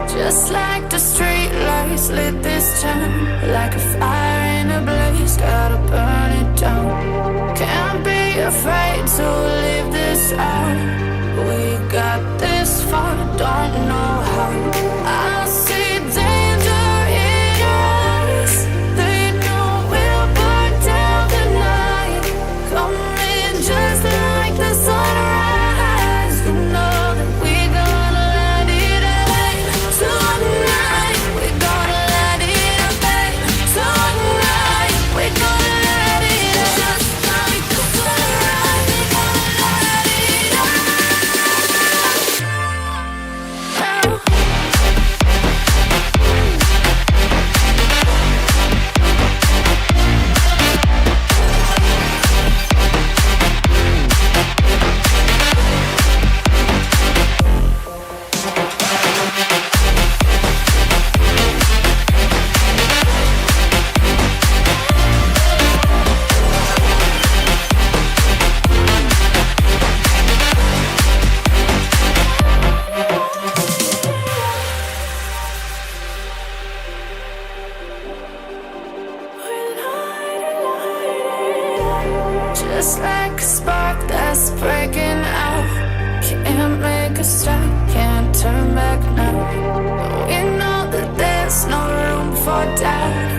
Just like the street lights lit this town, like a fire in a blaze, gotta burn it down. Can't be afraid to leave this out. We got this far, don't know how. I see danger in your eyes. They know we'll burn down the night. Coming just like the sunrise. You know that we're gonna light it up tonight. We're gonna light it up tonight. We're gonna light it up just like the sunrise. We're gonna light it up now. Just like a spark that's breaking out. Can't make a stop, can't turn back now. We know that there's no room for doubt.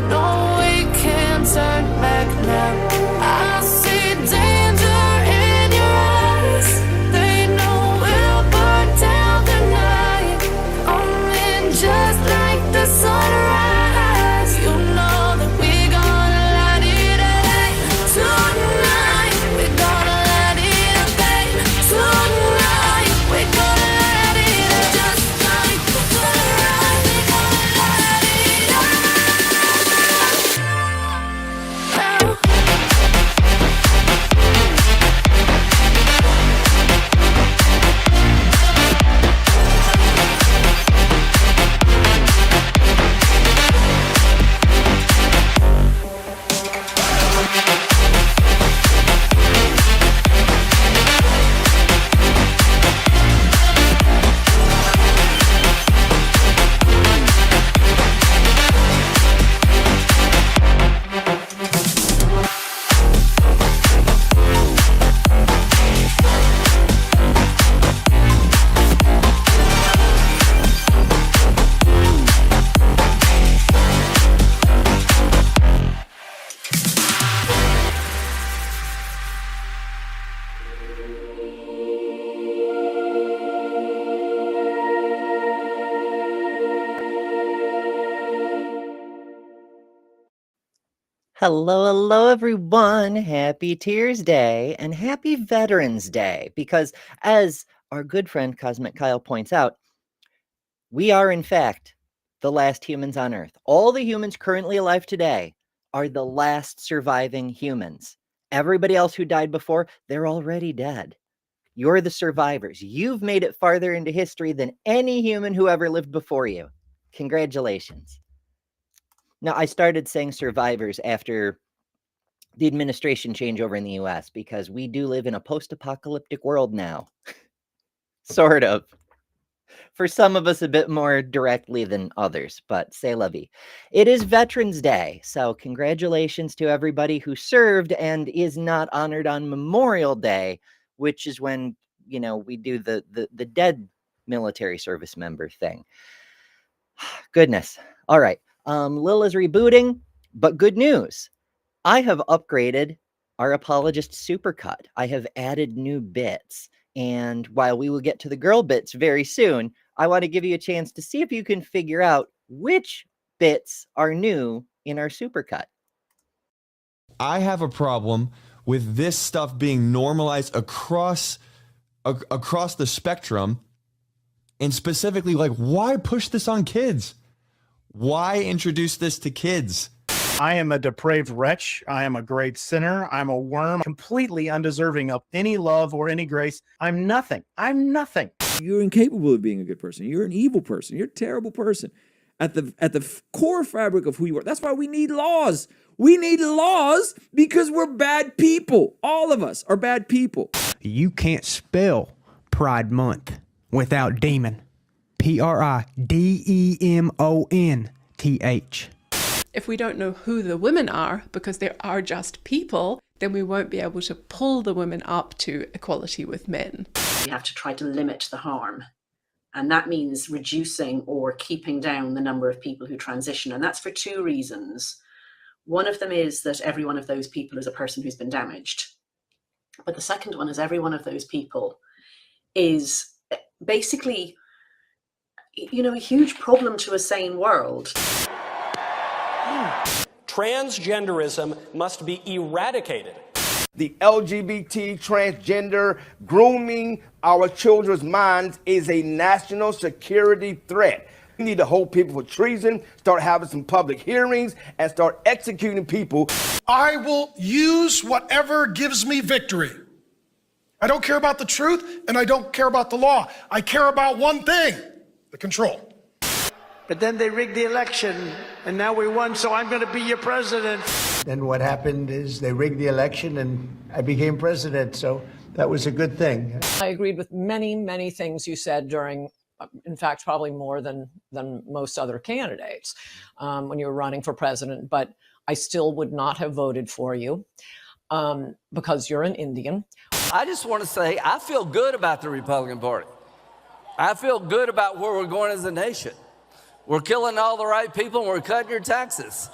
No, we can't turn back now. I see danger in your eyes. They know we'll burn down the night. Coming just like the sunrise. You know that we're gonna light it up tonight. We're gonna light it up tonight. We're gonna light it up just like the sunrise. We're gonna light it up now. Hello, hello, everyone. Happy Tears Day and happy Veterans Day. Because as our good friend Cosmic Kyle points out, we are, in fact, the last humans on Earth. All the humans currently alive today are the last surviving humans. Everybody else who died before, they're already dead. You're the survivors. You've made it farther into history than any human who ever lived before you. Congratulations. Now, I started saying survivors after the administration changeover in the US because we do live in a post-apocalyptic world now. Sort of. For some of us, a bit more directly than others, but c'est la vie. It is Veterans Day, so congratulations to everybody who served and is not honored on Memorial Day, which is when, you know, we do the dead military service member thing. Goodness. All right. Lil is rebooting, but good news. I have upgraded our Apologist Supercut. I have added new bits. And while we will get to the girl bits very soon, I want to give you a chance to see if you can figure out which bits are new in our Supercut. I have a problem with this stuff being normalized across the spectrum, and specifically, like, why push this on kids? Why introduce this to kids? I am a depraved wretch. I am a great sinner. I'm a worm, completely undeserving of any love or any grace. I'm nothing. I'm nothing. You're incapable of being a good person. You're an evil person. You're a terrible person. At the core fabric of who you are. That's why we need laws. We need laws because we're bad people. All of us are bad people. You can't spell Pride Month without demon. PRIDEMONTH. If we don't know who the women are, because they are just people, then we won't be able to pull the women up to equality with men. We have to try to limit the harm. And that means reducing or keeping down the number of people who transition. And that's for two reasons. One of them is that every one of those people is a person who's been damaged. But the second one is every one of those people is basically, a huge problem to a sane world. Transgenderism must be eradicated. The LGBT, transgender, grooming our children's minds is a national security threat. We need to hold people for treason, start having some public hearings, and start executing people. I will use whatever gives me victory. I don't care about the truth, and I don't care about the law. I care about one thing, the control. But then they rigged the election, and now we won, so I'm going to be your president. Then what happened is they rigged the election, and I became president, so that was a good thing. I agreed with many, many things you said during, in fact, probably more than most other candidates when you were running for president, but I still would not have voted for you because you're an Indian. I just want to say I feel good about the Republican Party. I feel good about where we're going as a nation. We're killing all the right people and we're cutting your taxes.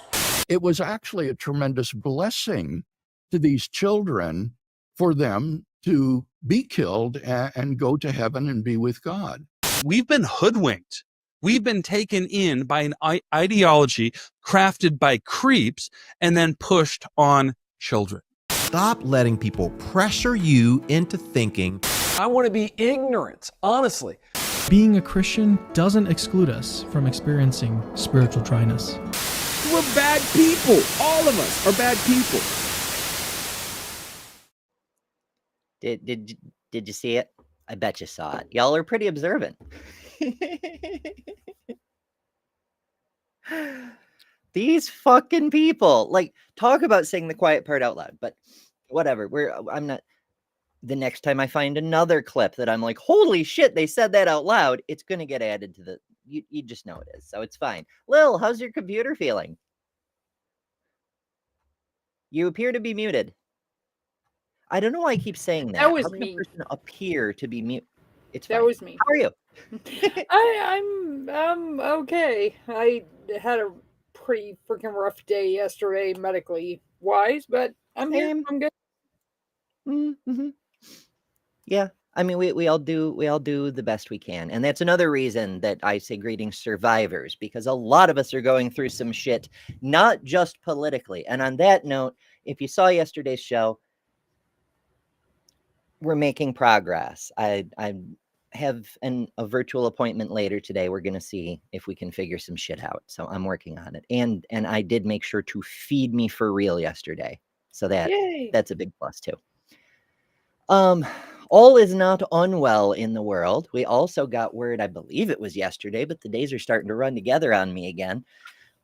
It was actually a tremendous blessing to these children for them to be killed and go to heaven and be with God. We've been hoodwinked. We've been taken in by an ideology crafted by creeps and then pushed on children. Stop letting people pressure you into thinking. I want to be ignorant, honestly. Being a Christian doesn't exclude us from experiencing spiritual dryness. We're bad people. All of us are bad people. Did you see it? I bet you saw it. Y'all are pretty observant. These fucking people, like, talk about saying the quiet part out loud, but whatever. I'm not. The next time I find another clip that I'm like, holy shit, they said that out loud, it's going to get added to the, you just know it is. So it's fine. Lil, how's your computer feeling? You appear to be muted. I don't know why I keep saying that. That was How can me. a person appear to be mute? It's That fine. was me. How are you? I'm okay. I had a pretty freaking rough day yesterday, medically wise, but I'm here. I'm good. Mm-hmm. Yeah, I mean, we all do the best we can, and that's another reason that I say greetings survivors, because a lot of us are going through some shit, not just politically. And on that note, if you saw yesterday's show, we're making progress. I have a virtual appointment later today. We're gonna see if we can figure some shit out. So I'm working on it, and I did make sure to feed me for real yesterday, so that's a big plus too. All is not unwell in the world. We also got word, I believe it was yesterday, but the days are starting to run together on me again.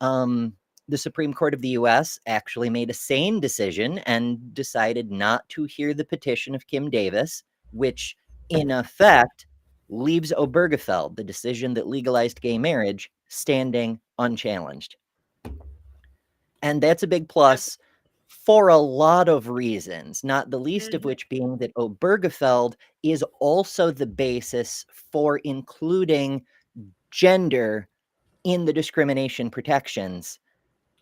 The Supreme Court of the U.S. actually made a sane decision and decided not to hear the petition of Kim Davis, which in effect leaves Obergefell, the decision that legalized gay marriage, standing unchallenged. And that's a big plus for a lot of reasons, not the least of which being that Obergefell is also the basis for including gender in the discrimination protections.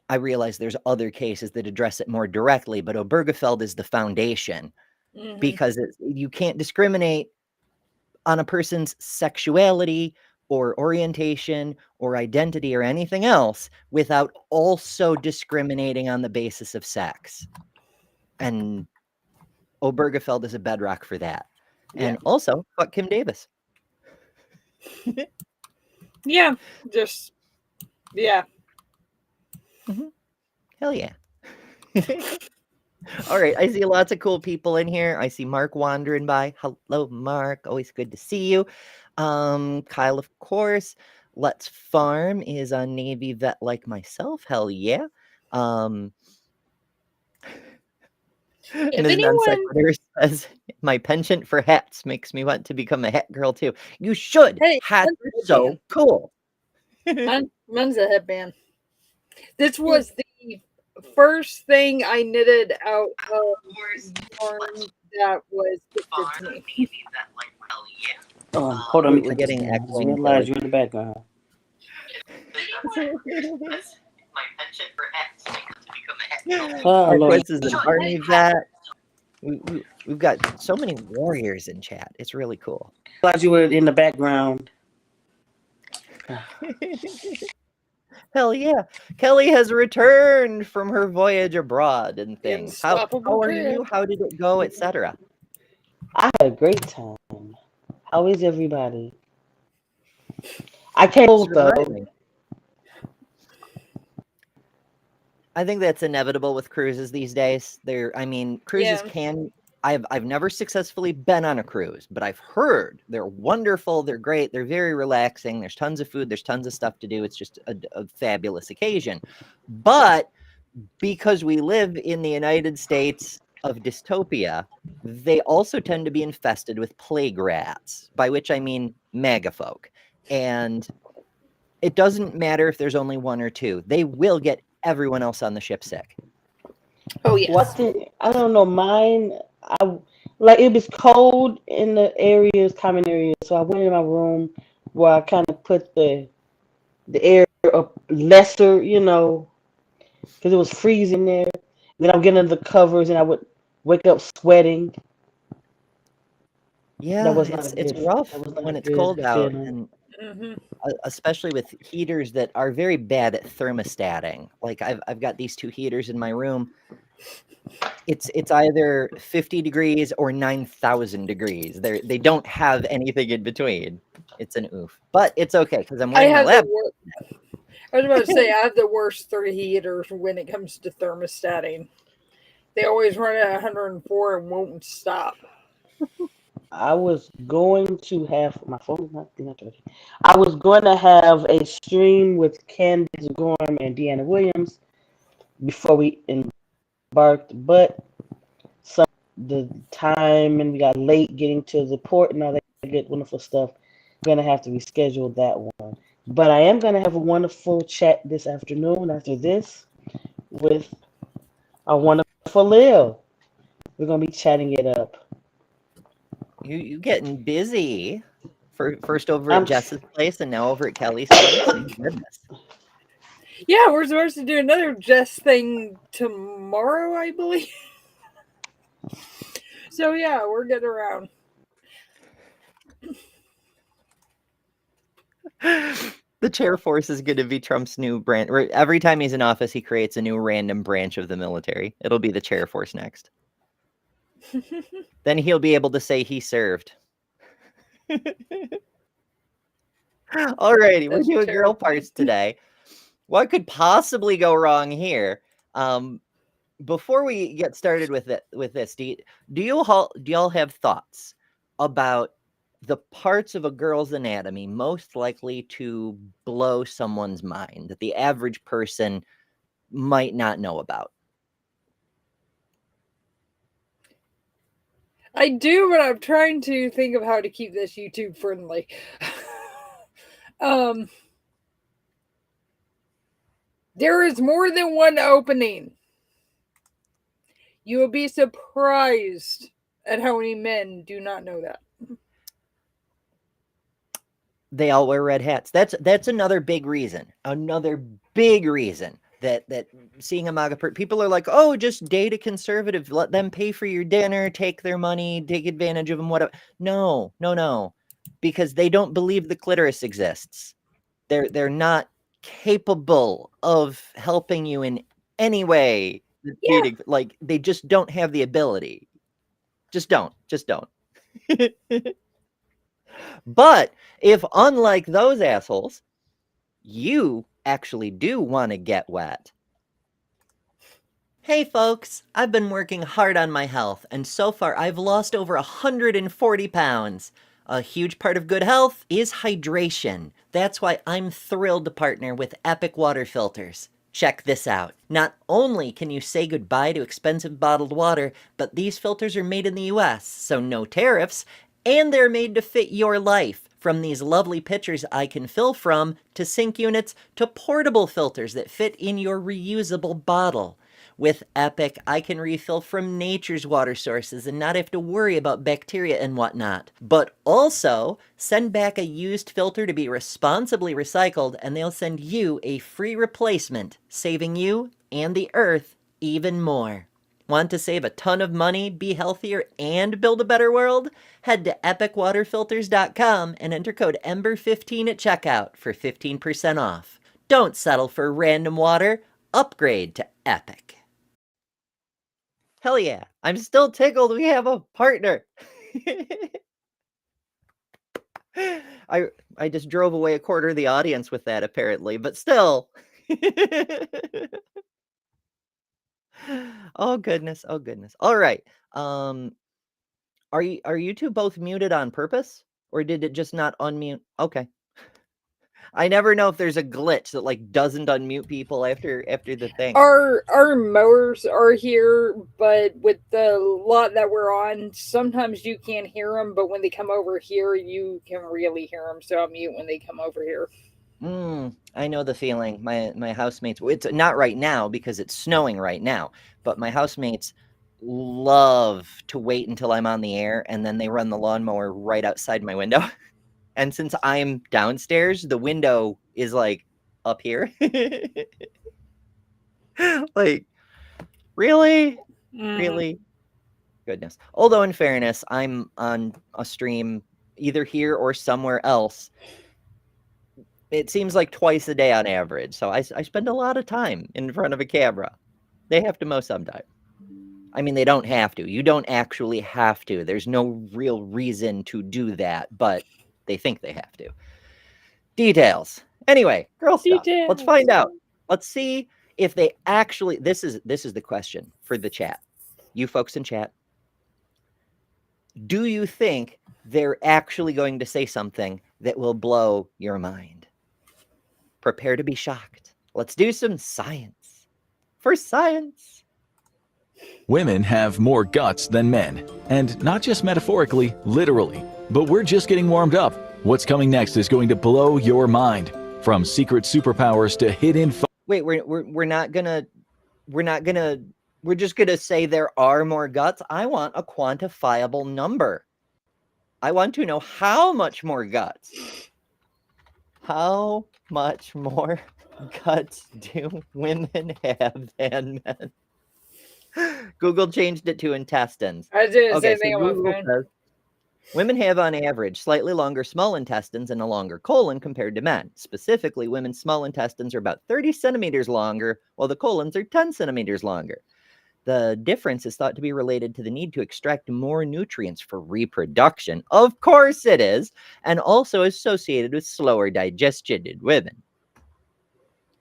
I realize there's other cases that address it more directly, but Obergefell is the foundation because you can't discriminate on a person's sexuality or orientation or identity or anything else without also discriminating on the basis of sex. And Obergefell is a bedrock for that. And also, fuck Kim Davis. Yeah. Hell yeah. All right, I see lots of cool people in here. I see Mark wandering by. Hello, Mark. Always good to see you. Kyle, of course. Let's Farm is a Navy vet like myself. Hell yeah. And If his non anyone, sequitur says, "My penchant for hats makes me want to become a hat girl too." You should. hey, Hats mine's a are so headband. cool. Mine's a headband. This was the first thing I knitted out of yarn that was gifted to me. Hold on, We're getting echoing, realize Kelly. you're in the background. My penchant for hats makes me become a hat girl. Oh, Lord. Marquez is an army vet. We've got so many warriors in chat. It's really cool. Realize you were in the background. Hell yeah. Kelly has returned from her voyage abroad and things. How are you? How did it go, etc.? I had a great time. How is everybody? I can't though. I think that's inevitable with cruises these days. Cruises Yeah. can. I've never successfully been on a cruise, but I've heard they're wonderful. They're great. They're very relaxing. There's tons of food. There's tons of stuff to do. It's just a fabulous occasion. But because we live in the United States of dystopia, they also tend to be infested with plague rats, by which I mean MAGA folk. And it doesn't matter if there's only one or two. They will get everyone else on the ship sick. Oh yes. I don't know. Mine, it was cold in the areas, common areas. So I went in my room where I kind of put the air up lesser, because it was freezing there. Then I'm getting under the covers, and I would wake up sweating. Yeah, That was not it's rough when it's cold out, and especially with heaters that are very bad at thermostating. Like I've got these two heaters in my room. It's either 50 degrees or 9,000 degrees. They don't have anything in between. It's an oof, but it's okay because I'm wearing my lab. I was about to say I have the worst 3 heaters when it comes to thermostating. They always run at 104 and won't stop. I was going to have my phone is not working. I was going to have a stream with Candace Gorham and Deanna Williams before we embarked, but the time and we got late getting to the port and all that good wonderful stuff. I'm gonna have to reschedule that one. But I am gonna have a wonderful chat this afternoon after this with our wonderful Lil. We're gonna be chatting it up. You getting busy? First over at Jess's place and now over at Kelly's place. Thank goodness. Yeah, we're supposed to do another Jess thing tomorrow, I believe. So yeah, we're getting around. The chair force is going to be Trump's new branch. Every time he's in office, he creates a new random branch of the military. It'll be the chair force next. Then he'll be able to say he served. Alrighty, we're doing girl parts today. What could possibly go wrong here? Before we get started with this, do y'all have thoughts about the parts of a girl's anatomy most likely to blow someone's mind that the average person might not know about? I do, but I'm trying to think of how to keep this YouTube friendly. There is more than one opening. You will be surprised at how many men do not know that. They all wear red hats. That's another big reason. Another big reason that seeing a MAGA people are like, oh, just date a conservative, let them pay for your dinner, take their money, take advantage of them, whatever. No, because they don't believe the clitoris exists. They're not capable of helping you in any way. Yeah. Like they just don't have the ability. Just don't. But if, unlike those assholes, you actually do want to get wet. Hey folks, I've been working hard on my health, and so far I've lost over 140 pounds. A huge part of good health is hydration. That's why I'm thrilled to partner with Epic Water Filters. Check this out. Not only can you say goodbye to expensive bottled water, but these filters are made in the US, so no tariffs, and they're made to fit your life. From these lovely pitchers I can fill from, to sink units, to portable filters that fit in your reusable bottle. With Epic, I can refill from nature's water sources and not have to worry about bacteria and whatnot. But also, send back a used filter to be responsibly recycled, and they'll send you a free replacement, saving you and the earth even more. Want to save a ton of money, be healthier, and build a better world? Head to epicwaterfilters.com and enter code EMBER15 at checkout for 15% off. Don't settle for random water. Upgrade to Epic. Hell yeah, I'm still tickled we have a partner. I just drove away a quarter of the audience with that, apparently, but still. Oh goodness, oh goodness. All right. Are you two both muted on purpose, or did it just not unmute? Okay. I never know if there's a glitch that like doesn't unmute people after the thing. Our mowers are here, but with the lot that we're on, sometimes you can't hear them, but when they come over here, you can really hear them. So I'll mute when they come over here. I know the feeling. My housemates, it's not right now because it's snowing right now, but my housemates love to wait until I'm on the air, and then they run the lawnmower right outside my window. And since I'm downstairs, the window is like up here. Like, really? Really? Goodness. Although in fairness, I'm on a stream either here or somewhere else. It seems like twice a day on average. So I spend a lot of time in front of a camera. They have to mow sometime. I mean, they don't have to. You don't actually have to. There's no real reason to do that, but they think they have to. Details. Anyway, girl stuff. Details. Let's find out. Let's see if they actually, this is the question for the chat. You folks in chat. Do you think they're actually going to say something that will blow your mind? Prepare to be shocked. Let's do some science. For science. Women have more guts than men, and not just metaphorically, literally. But we're just getting warmed up. What's coming next is going to blow your mind. From secret superpowers to hidden. Wait, we're just gonna say there are more guts. I want a quantifiable number. I want to know how much more guts. How much more guts do women have than men? Google changed it to intestines. I did the Okay, same thing so on my Google phone. says women have on average slightly longer small intestines and a longer colon compared to men. Specifically, women's small intestines are about 30 centimeters longer, while the colons are 10 centimeters longer. The difference is thought to be related to the need to extract more nutrients for reproduction. Of course it is, and also associated with slower digestion in women.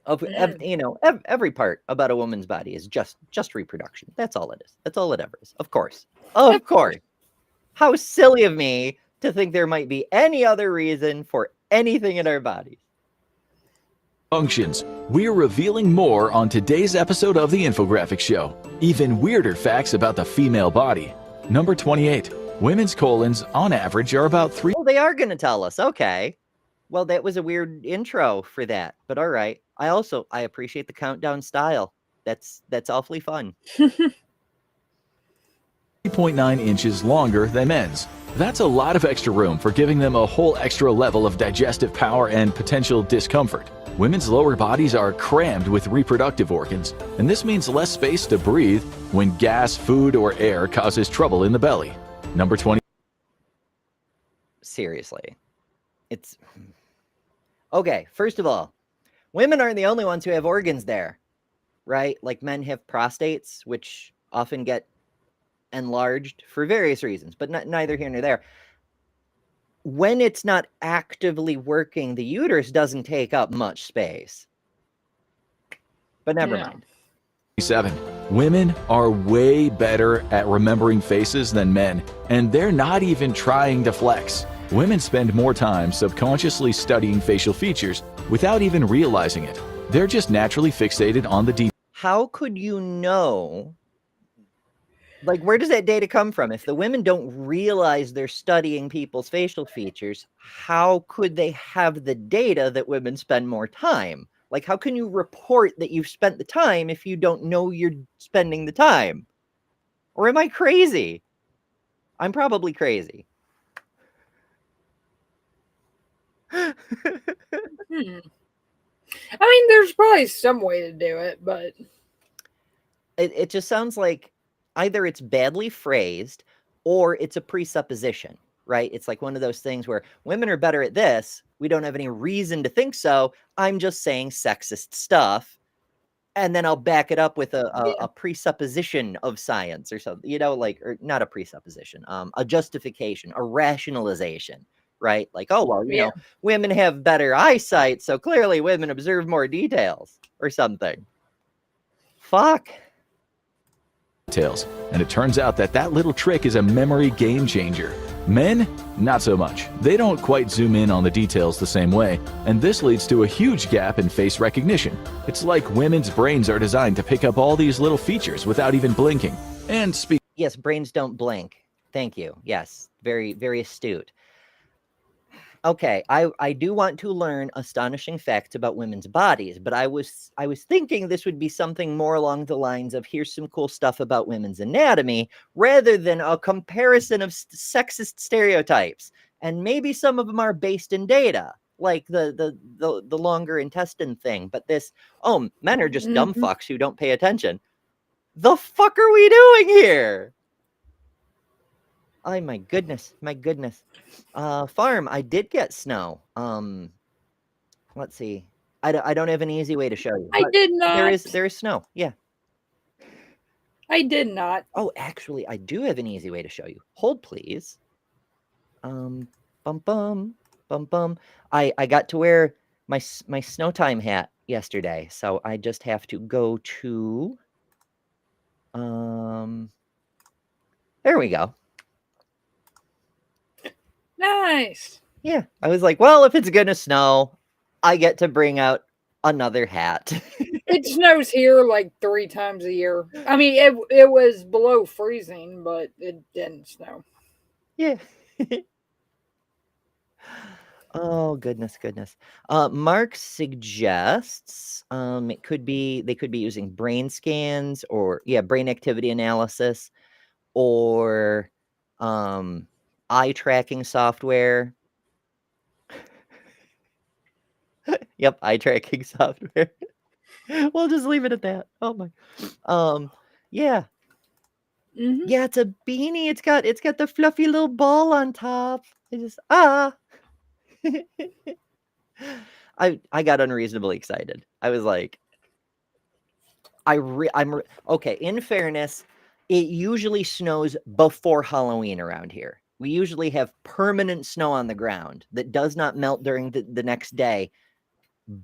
Every part about a woman's body is just reproduction. That's all it is. That's all it ever is. Of course. Of course. How silly of me to think there might be any other reason for anything in our bodies. Functions. We're revealing more on today's episode of the Infographic Show. Even weirder facts about the female body. Number 28. Women's colons, on average, are about 3. Oh, they are going to tell us. Okay. Well, that was a weird intro for that, but all right. I appreciate the countdown style. That's awfully fun. 3.9 inches longer than men's. That's a lot of extra room for giving them a whole extra level of digestive power and potential discomfort. Women's lower bodies are crammed with reproductive organs, and this means less space to breathe when gas, food, or air causes trouble in the belly. Number 20. Seriously. It's... Okay, first of all, women aren't the only ones who have organs there, right? Like men have prostates, which often get enlarged for various reasons, but neither here nor there. When it's not actively working, the uterus doesn't take up much space. But never mind. 7. Women are way better at remembering faces than men, and they're not even trying to flex. Women spend more time subconsciously studying facial features without even realizing it. They're just naturally fixated on the details. How could you know? Like, where does that data come from? If the women don't realize they're studying people's facial features, how could they have the data that women spend more time? Like, how can you report that you've spent the time if you don't know you're spending the time? Or am I crazy? I'm probably crazy. I mean, there's probably some way to do it, but It just sounds like either it's badly phrased or it's a presupposition, right? It's like one of those things where women are better at this. We don't have any reason to think so. I'm just saying sexist stuff. And then I'll back it up with a presupposition of science or something, you know, like, or not a presupposition, a justification, a rationalization, right? Like, oh, well, you know, women have better eyesight, so clearly women observe more details or something. Fuck. And it turns out that that little trick is a memory game changer. Men, not so much. They don't quite zoom in on the details the same way, and this leads to a huge gap in face recognition. It's like women's brains are designed to pick up all these little features without even blinking. And yes, brains don't blink. Thank you. Yes, very, very astute. Okay, I do want to learn astonishing facts about women's bodies, but I was thinking this would be something more along the lines of here's some cool stuff about women's anatomy rather than a comparison of sexist stereotypes. And maybe some of them are based in data, like the longer intestine thing. But this, oh, men are just dumb fucks who don't pay attention. The fuck are we doing here? Oh, my goodness. My goodness. Farm, I did get snow. Let's see. I don't have an easy way to show you. I did not. There is snow. Yeah. I did not. Oh, actually, I do have an easy way to show you. Hold, please. Bum bum bum bum. I got to wear my snow time hat yesterday, so I just have to go to there we go. Nice. Yeah, I was like, well, if it's gonna snow, I get to bring out another hat. It snows here like 3 times a year. I mean, it was below freezing, but it didn't snow. Yeah. Oh, goodness. Mark suggests they could be using brain scans or brain activity analysis or eye tracking software. Yep, eye tracking software. We'll just leave it at that. Oh my. Yeah. Yeah, it's a beanie. It's got the fluffy little ball on top. It just I got unreasonably excited. I was like, okay, in fairness, it usually snows before Halloween around here. We usually have permanent snow on the ground that does not melt during the next day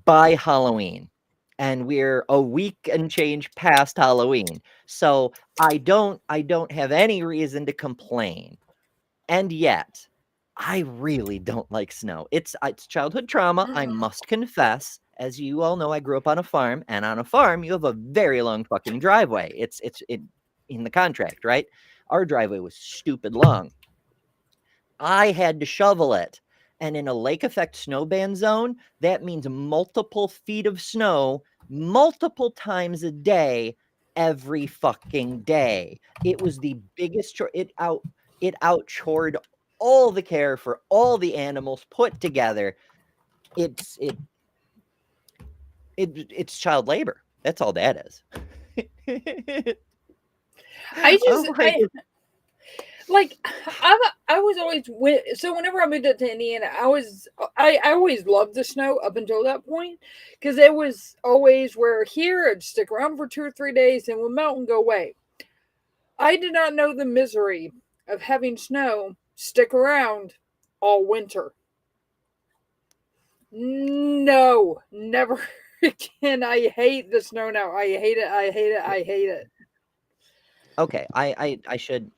by Halloween. And we're a week and change past Halloween. So I don't have any reason to complain. And yet, I really don't like snow. It's childhood trauma, I must confess. As you all know, I grew up on a farm, and on a farm, you have a very long fucking driveway. It's in the contract, right? Our driveway was stupid long. I had to shovel it. And in a lake effect snowband zone, that means multiple feet of snow, multiple times a day, every fucking day. It was the biggest chore. It outchored all the care for all the animals put together. It's child labor. That's all that is. I was always so whenever I moved up to Indiana, I always loved the snow up until that point because it was always where here it'd stick around for 2 or 3 days and would melt and go away. I did not know the misery of having snow stick around all winter. No, never again. I hate the snow now. I hate it. I hate it. I hate it. Okay, I should.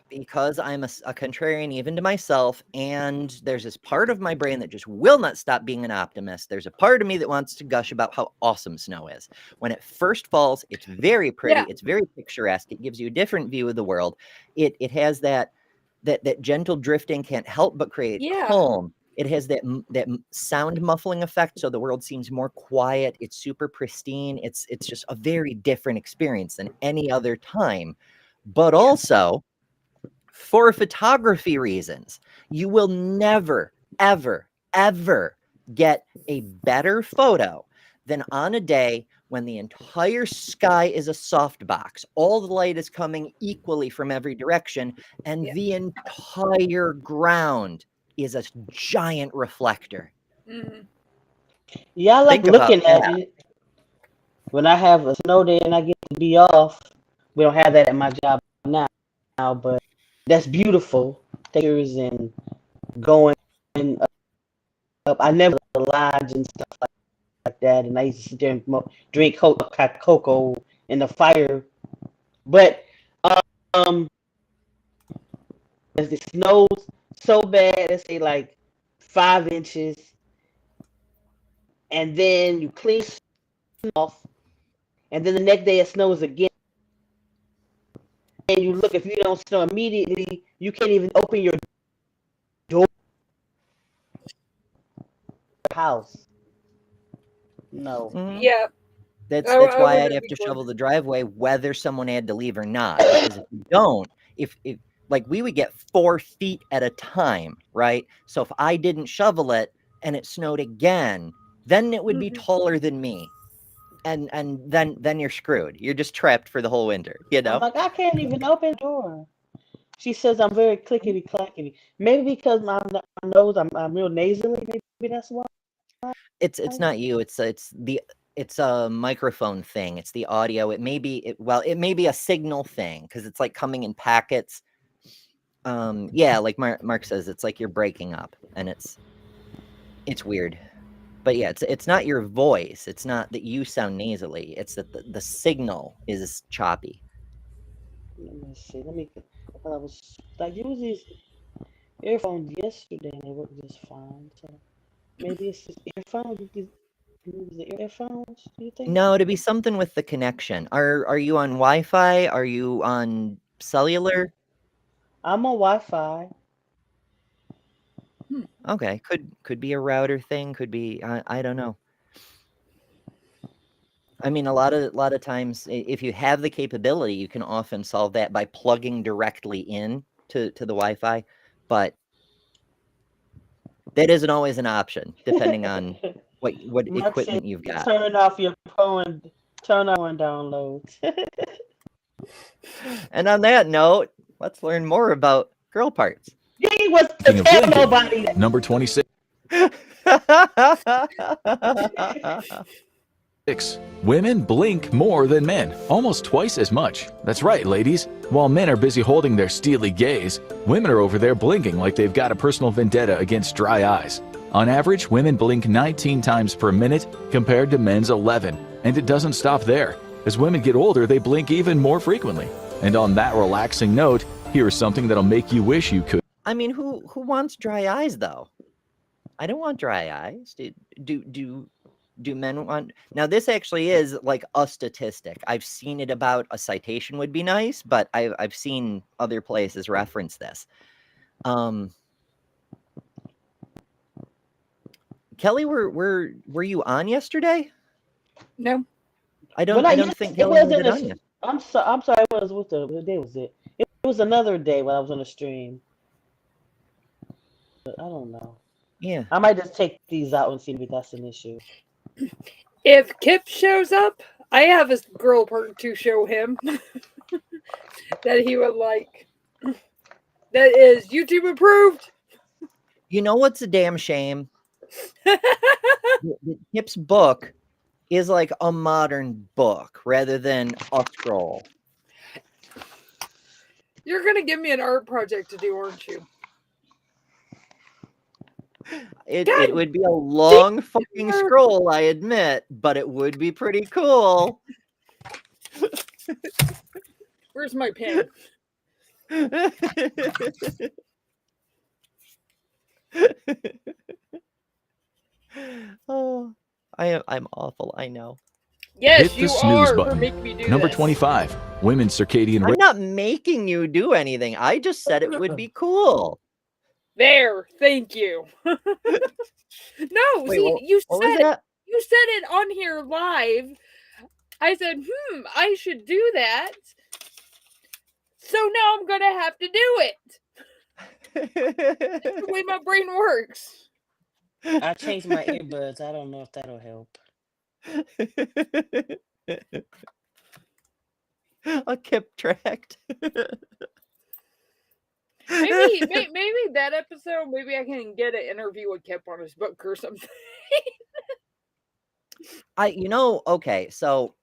because I'm a contrarian even to myself, and there's this part of my brain that just will not stop being an optimist. There's a part of me that wants to gush about how awesome snow is. When it first falls, it's very pretty, it's very picturesque, it gives you a different view of the world. It has that gentle drifting, can't help but create calm. It has that sound muffling effect, so the world seems more quiet. It's super pristine. It's just a very different experience than any other time. But also, for photography reasons, you will never, ever, ever get a better photo than on a day when the entire sky is a softbox. All the light is coming equally from every direction, and the entire ground is a giant reflector. Yeah, I like Think about looking at that. it. When I have a snow day and I get to be off, we don't have that at my job now, but that's beautiful. Pictures and going up. I never the lodge and stuff like that, and I used to sit there and drink cocoa in the fire. But as it snows so bad, let's say like 5 inches, and then you clean off, and then the next day it snows again. And you look, if you don't snow immediately, you can't even open your door house. No. Yeah. That's I why wouldn't I'd have be to good. shovel the driveway whether someone had to leave or not. Because if you don't, if like we would get 4 feet at a time, right? So if I didn't shovel it and it snowed again, then it would be taller than me. And then you're screwed. You're just trapped for the whole winter, you I'm know? like, I can't even open the door. She says I'm very clickety clackety. Maybe because my nose, I'm real nasally. Maybe that's why. It's not you. It's a microphone thing. It's the audio. It may be a signal thing because it's like coming in packets. Yeah, like Mark says, it's like you're breaking up, and it's weird. But yeah, it's not your voice. It's not that you sound nasally. It's that the signal is choppy. Let me see. I was like, use these earphones yesterday and they work just fine. So maybe it's just earphones. Use the earphones. Do you think? No, to be something with the connection. Are you on Wi-Fi? Are you on cellular? I'm on Wi-Fi. Okay, could be a router thing. Could be I don't know. I mean, a lot of times, if you have the capability, you can often solve that by plugging directly in to the Wi-Fi, but that isn't always an option, depending on what Mark said, equipment you've got. turn off your phone. Turn on downloads. And on that note, let's learn more about girl parts. He was King of tell Blinking, nobody. number 26. Women blink more than men, almost twice as much. That's right, ladies. While men are busy holding their steely gaze, women are over there blinking like they've got a personal vendetta against dry eyes. On average, women blink 19 times per minute compared to men's 11. And it doesn't stop there. As women get older, they blink even more frequently. And on that relaxing note, here's something that'll make you wish you could. I mean, who wants dry eyes though? I don't want dry eyes. Do men want? Now this actually is like a statistic. I've seen it about a citation would be nice, but I've seen other places reference this. Kelly, were you on yesterday? No. I don't think Kelly was on yesterday. I'm sorry. It was what day was it? It was another day when I was on the stream. But I don't know. Yeah. I might just take these out and see if that's an issue. If Kip shows up, I have a girl part to show him that he would like. That is YouTube approved. You know what's a damn shame? Kip's book is like a modern book rather than a scroll. You're gonna give me an art project to do, aren't you? It would be a long fucking scroll, I admit, but it would be pretty cool. Where's my pen? Oh, I'm awful. I know. Yes, Hit the you snooze are for button. making me do Number this. 25. Women's circadian I'm rhythm. not making you do anything. I just said it would be cool. There, thank you. No, Wait, see, what you was said it. that? You said it on here live. I said, I should do that. So now I'm gonna have to do it. That's the way my brain works. I changed my earbuds. I don't know if that'll help. A Kip tract. Maybe that episode, maybe I can get an interview with Kip on his book or something. Okay, so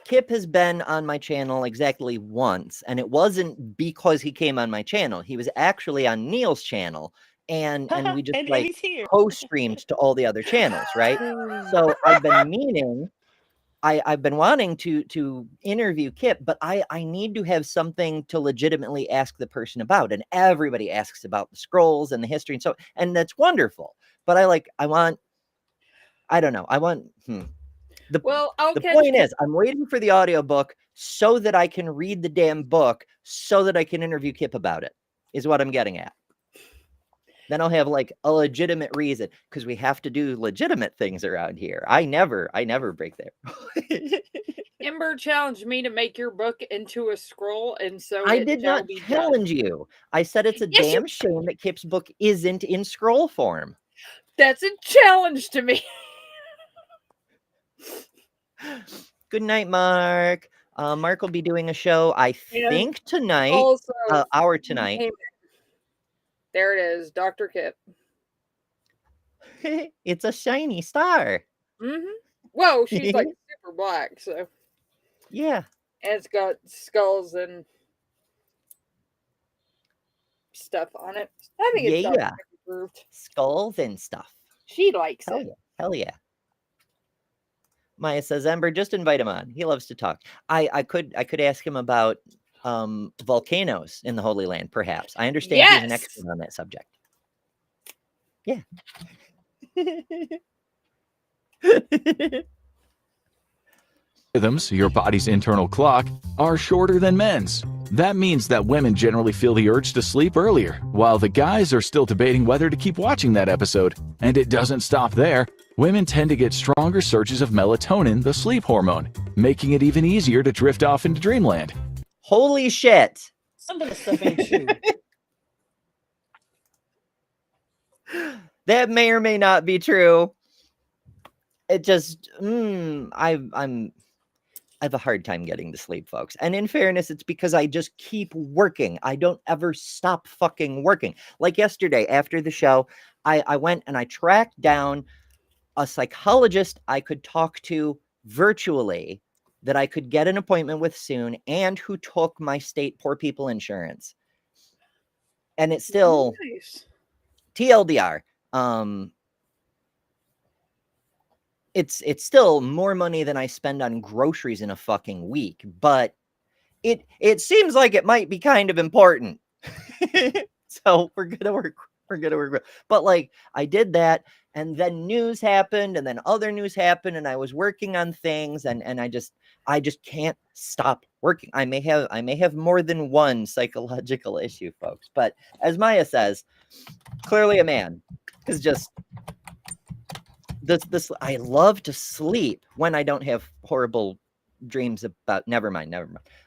Kip has been on my channel exactly once, and it wasn't because he came on my channel. He was actually on Neil's channel, and we just and like he's here. co-streamed to all the other channels, right? So I've been meaning, I've been wanting to interview Kip, but I need to have something to legitimately ask the person about, and everybody asks about the scrolls and the history, and that's wonderful. But I want the point is, I'm waiting for the audiobook so that I can read the damn book so that I can interview Kip about it, is what I'm getting at. Then I'll have like a legitimate reason, because we have to do legitimate things around here. I never break there. Ember challenged me to make your book into a scroll, and so I it did shall not be done. challenge you. I said it's a Yes, damn shame that Kip's book isn't in scroll form. That's a challenge to me. Good night, Mark. Mark will be doing a show, I think, tonight. Also, hour tonight. There it is, Dr. Kip. It's a shiny star. Well, she's like super black, so yeah. And it's got skulls and stuff on it. I think it's Yeah. approved. Skulls and stuff. She likes Hell it. Yeah. Hell yeah. Maya says, Ember, just invite him on. He loves to talk. I could ask him about volcanoes in the Holy Land, perhaps. I understand he's an expert on that subject. Yeah. Rhythms, your body's internal clock, are shorter than men's. That means that women generally feel the urge to sleep earlier, while the guys are still debating whether to keep watching that episode. And it doesn't stop there. Women tend to get stronger surges of melatonin, the sleep hormone, making it even easier to drift off into dreamland. Holy shit. Some of the stuff ain't true. That may or may not be true. It just, I have a hard time getting to sleep, folks. And in fairness, it's because I just keep working. I don't ever stop fucking working. Like yesterday after the show, I went and I tracked down a psychologist I could talk to virtually that I could get an appointment with soon and who took my state poor people insurance. And it's still TLDR. It's still more money than I spend on groceries in a fucking week, but it seems like it might be kind of important. So we're gonna work. But like I did that, and then news happened, and then other news happened, and I was working on things, and I just can't stop working. I may have more than one psychological issue, folks. But as Maya says, clearly a man, because just this I love to sleep when I don't have horrible dreams about. Never mind.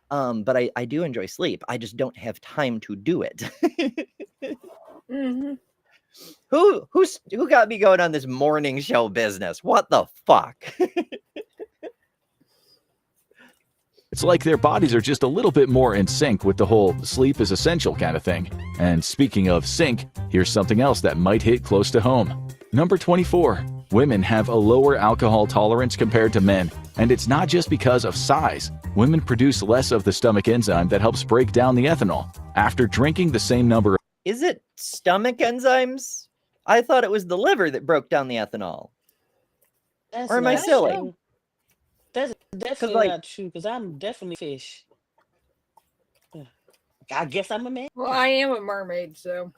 But I do enjoy sleep. I just don't have time to do it. Who got me going on this morning show business? What the fuck? It's like their bodies are just a little bit more in sync with the whole sleep is essential kind of thing. And speaking of sync, here's something else that might hit close to home. Number 24. Women have a lower alcohol tolerance compared to men, and it's not just because of size. Women produce less of the stomach enzyme that helps break down the ethanol. After drinking the same number. Is it stomach enzymes? I thought it was the liver that broke down the ethanol. Or am I silly? True. That's definitely not true, because I'm definitely fish. I guess I'm a man. Well, I am a mermaid, so.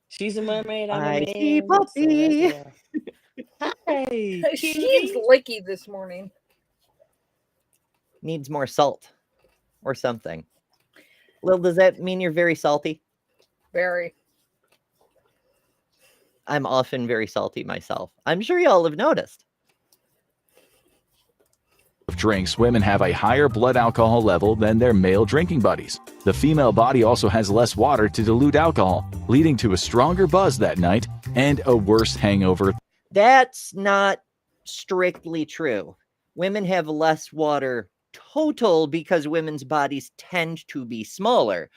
She's a mermaid. I'm a I man. see So puppy. that's why. Hey, She's licky this morning. Needs more salt or something. Lil, does that mean you're very salty? Very. I'm often very salty myself. I'm sure y'all have noticed. Of drinks, women have a higher blood alcohol level than their male drinking buddies. The female body also has less water to dilute alcohol, leading to a stronger buzz that night and a worse hangover. That's not strictly true. Women have less water total because women's bodies tend to be smaller,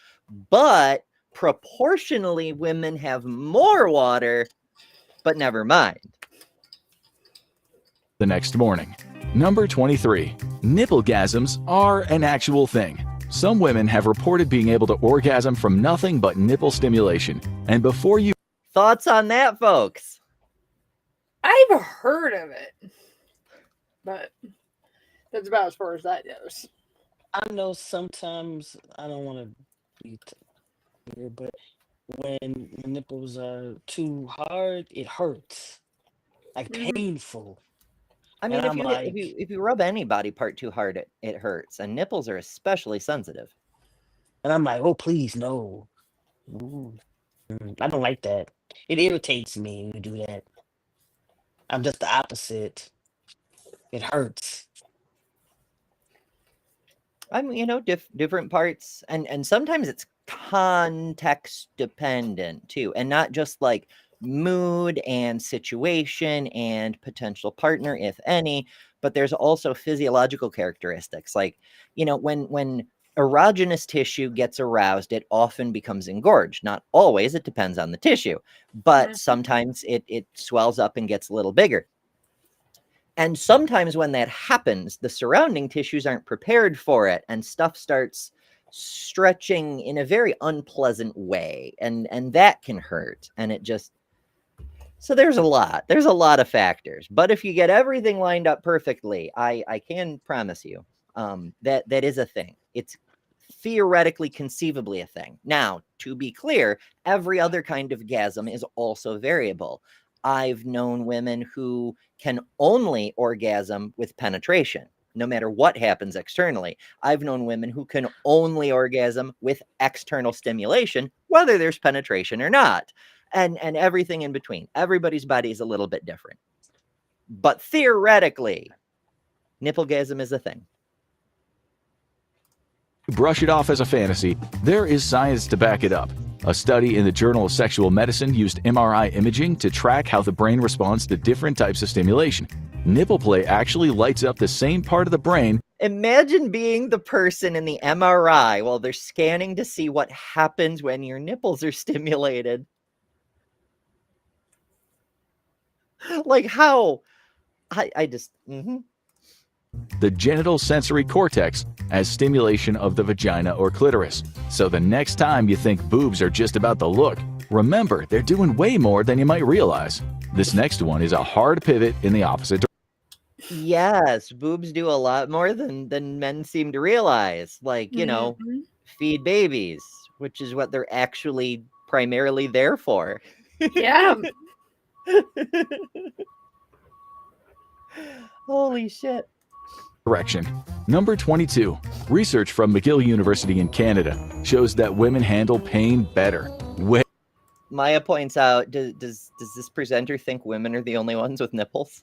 but proportionally, women have more water, but never mind. The next morning. Number 23. Nipplegasms are an actual thing. Some women have reported being able to orgasm from nothing but nipple stimulation. And before you... Thoughts on that, folks? I've heard of it, but that's about as far as that goes. I know sometimes I don't want to be weird, but when the nipples are too hard, it hurts, like painful. I mean, And if I'm you, like, if you rub any body part too hard, it hurts. And nipples are especially sensitive. and I'm like, oh please no. I don't like that. It irritates me when you do that. I'm just the opposite. It hurts. I mean, different parts, and sometimes it's context dependent too, and not just like mood and situation and potential partner, if any, but there's also physiological characteristics. Like, when erogenous tissue gets aroused, it often becomes engorged. Not always, it depends on the tissue, but sometimes it swells up and gets a little bigger. And sometimes when that happens, the surrounding tissues aren't prepared for it, and stuff starts stretching in a very unpleasant way, and that can hurt. And it just, so there's a lot of factors. But if you get everything lined up perfectly, I can promise you that is a thing. It's theoretically, conceivably a thing. Now, to be clear, every other kind of gasm is also variable. I've known women who can only orgasm with penetration, no matter what happens externally. I've known women who can only orgasm with external stimulation, whether there's penetration or not, and everything in between. Everybody's body is a little bit different. But theoretically, nipplegasm is a thing. Brush it off as a fantasy, there is science to back it up. A study in the Journal of Sexual Medicine used MRI imaging to track how the brain responds to different types of stimulation. Nipple play actually lights up the same part of the brain. Imagine being the person in the MRI while they're scanning to see what happens when your nipples are stimulated. Like how? I just... The genital sensory cortex as stimulation of the vagina or clitoris. So the next time you think boobs are just about the look, remember they're doing way more than you might realize. This next one is a hard pivot in the opposite direction. Yes, boobs do a lot more than men seem to realize. Like, feed babies, which is what they're actually primarily there for. Yeah. Holy shit. Direction. Number 22. Research from McGill University in Canada shows that women handle pain better. Maya points out, does this presenter think women are the only ones with nipples?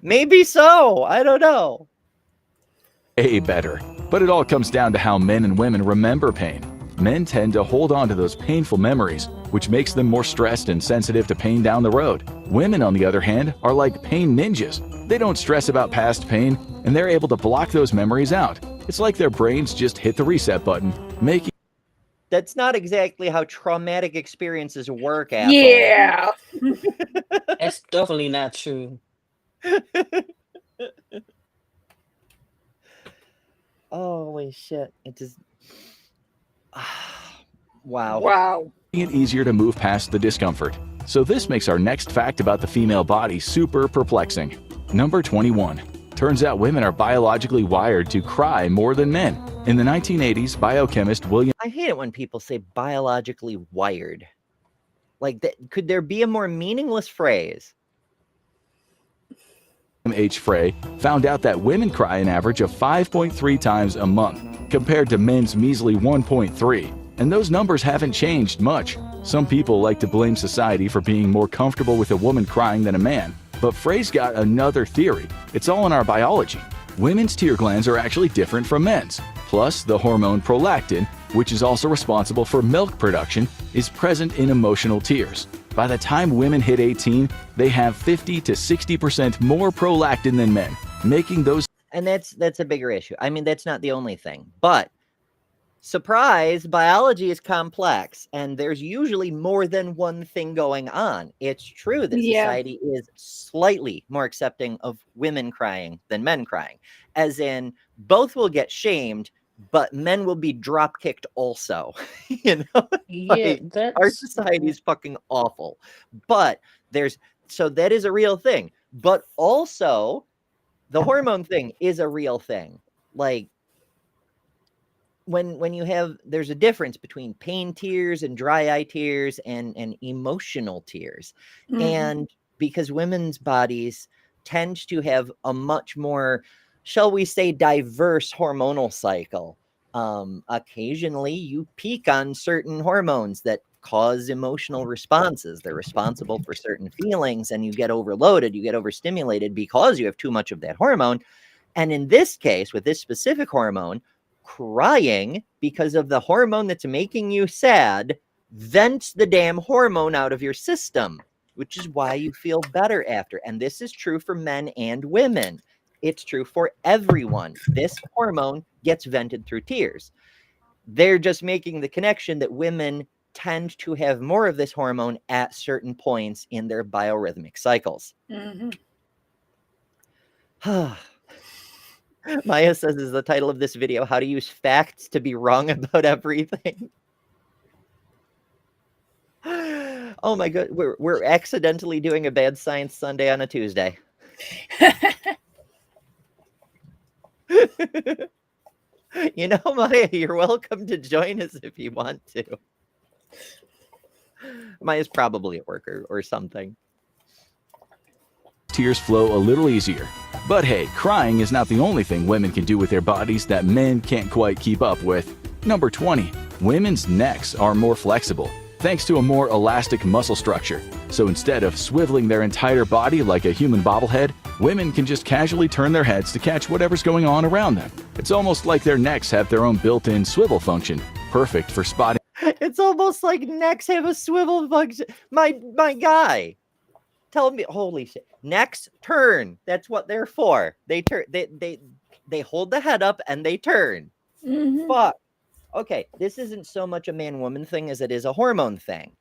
Maybe so. I don't know. Way better. But it all comes down to how men and women remember pain. Men tend to hold on to those painful memories, which makes them more stressed and sensitive to pain down the road. Women, on the other hand, are like pain ninjas. They don't stress about past pain, and they're able to block those memories out. It's like their brains just hit the reset button, making... That's not exactly how traumatic experiences work, asshole. Yeah. That's definitely not true. Holy shit. It just... Wow. Wow. Making it easier to move past the discomfort. So this makes our next fact about the female body super perplexing. Number 21. Turns out women are biologically wired to cry more than men. In the 1980s, biochemist William I hate it when people say biologically wired. Like, could there be a more meaningless phrase? H. Frey found out that women cry an average of 5.3 times a month, compared to men's measly 1.3. And those numbers haven't changed much. Some people like to blame society for being more comfortable with a woman crying than a man. But Frey's got another theory. It's all in our biology. Women's tear glands are actually different from men's. Plus, the hormone prolactin, which is also responsible for milk production, is present in emotional tears. By the time women hit 18, they have 50 to 60% more prolactin than men, making those... And that's a bigger issue. I mean, that's not the only thing. But, surprise, biology is complex, and there's usually more than one thing going on. It's true that society is slightly more accepting of women crying than men crying. As in, both will get shamed, but men will be drop kicked also. You know, Yeah, like, our society is fucking awful. But so that is a real thing. But also, the hormone thing is a real thing. Like, when you have, there's a difference between pain tears and dry eye tears and emotional tears. And because women's bodies tend to have a much more, shall we say, diverse hormonal cycle. Occasionally you peak on certain hormones that cause emotional responses. They're responsible for certain feelings, and you get overloaded, you get overstimulated because you have too much of that hormone. And in this case, with this specific hormone, crying because of the hormone that's making you sad vents the damn hormone out of your system, which is why you feel better after. And this is true for men and women. It's true for everyone. This hormone gets vented through tears. They're just making the connection that women tend to have more of this hormone at certain points in their biorhythmic cycles. Maya says, is the title of this video how to use facts to be wrong about everything? Oh my god, we're accidentally doing a bad science Sunday on a Tuesday. You know, Maya, you're welcome to join us if you want to. Maya's probably at work or something. tears flow a little easier. But hey, crying is not the only thing women can do with their bodies that men can't quite keep up with. Number 20. Women's necks are more flexible, thanks to a more elastic muscle structure. So instead of swiveling their entire body like a human bobblehead, women can just casually turn their heads to catch whatever's going on around them. It's almost like their necks have their own built-in swivel function, perfect for spotting. It's almost like necks have a swivel function. My guy, tell me, holy shit, necks turn. That's what they're for. They turn. They hold the head up and they turn. Fuck. Okay, this isn't so much a man-woman thing as it is a hormone thing.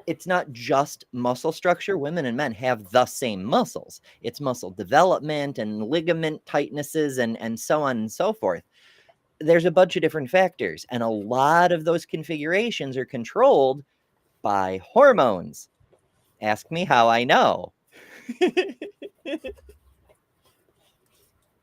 It's not just muscle structure. Women and men have the same muscles. It's muscle development and ligament tightnesses and so on and so forth. There's a bunch of different factors, and a lot of those configurations are controlled by hormones. Ask me how I know.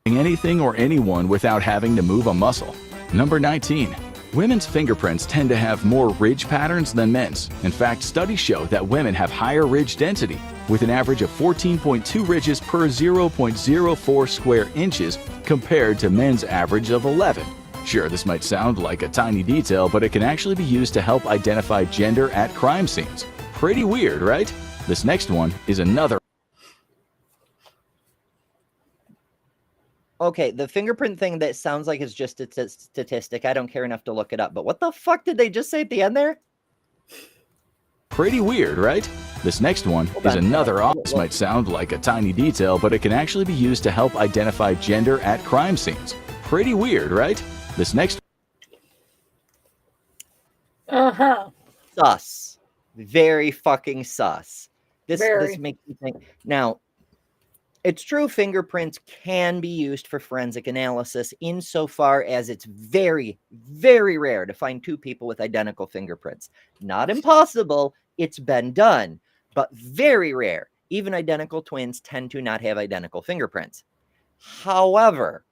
Anything or anyone without having to move a muscle. Number 19. Women's fingerprints tend to have more ridge patterns than men's. In fact, studies show that women have higher ridge density, with an average of 14.2 ridges per 0.04 square inches compared to men's average of 11. Sure, this might sound like a tiny detail, but it can actually be used to help identify gender at crime scenes. Pretty weird, right? This next one is another. Okay, the fingerprint thing, that sounds like it's just a statistic. I don't care enough to look it up, but what the fuck did they just say at the end there? Pretty weird, right? This next one is another. This might sound like a tiny detail, but it can actually be used to help identify gender at crime scenes. Pretty weird, right? This next. Sus. Very fucking sus. This Very. makes me think. Now, it's true fingerprints can be used for forensic analysis insofar as it's very, very rare to find two people with identical fingerprints. Not impossible, it's been done, but very rare. Even identical twins tend to not have identical fingerprints. However,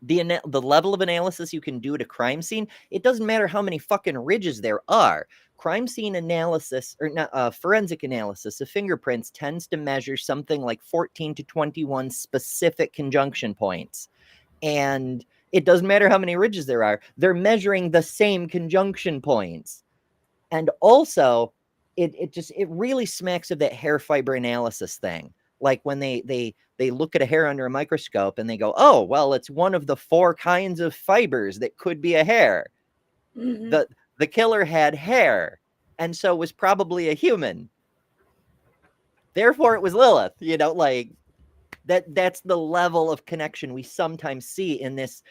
the level of analysis you can do at a crime scene, it doesn't matter how many fucking ridges there are. Crime scene analysis, or not, forensic analysis of fingerprints tends to measure something like 14 to 21 specific conjunction points. And it doesn't matter how many ridges there are. They're measuring the same conjunction points. And also, it really smacks of that hair fiber analysis thing. Like when they look at a hair under a microscope and they go, oh, well, it's one of the 4 kinds of fibers that could be a hair. Mm-hmm. The killer had hair, and so was probably a human. Therefore, it was Lilith. Like that's the level of connection we sometimes see in this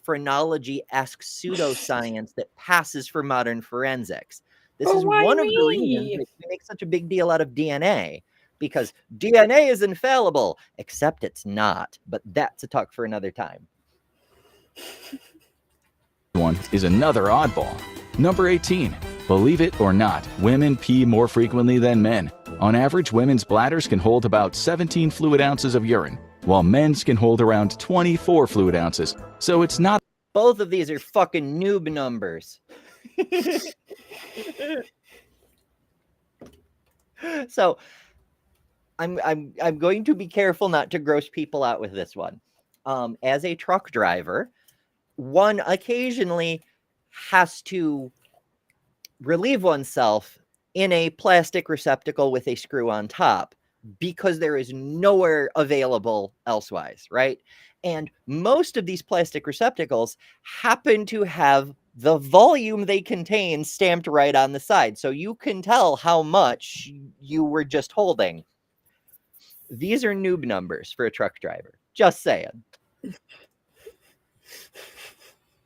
phrenology-esque pseudoscience that passes for modern forensics. This is why one of the me? reasons that we make such a big deal out of DNA, because DNA is infallible, except it's not. But that's a talk for another time. One is another oddball. Number 18. Believe it or not, women pee more frequently than men. On average, women's bladders can hold about 17 fluid ounces of urine, while men's can hold around 24 fluid ounces. So it's not. Both of these are fucking noob numbers. So I'm going to be careful not to gross people out with this one. As a truck driver, one occasionally has to relieve oneself in a plastic receptacle with a screw on top because there is nowhere available elsewise, right? And most of these plastic receptacles happen to have the volume they contain stamped right on the side. So you can tell how much you were just holding. These are noob numbers for a truck driver. Just saying.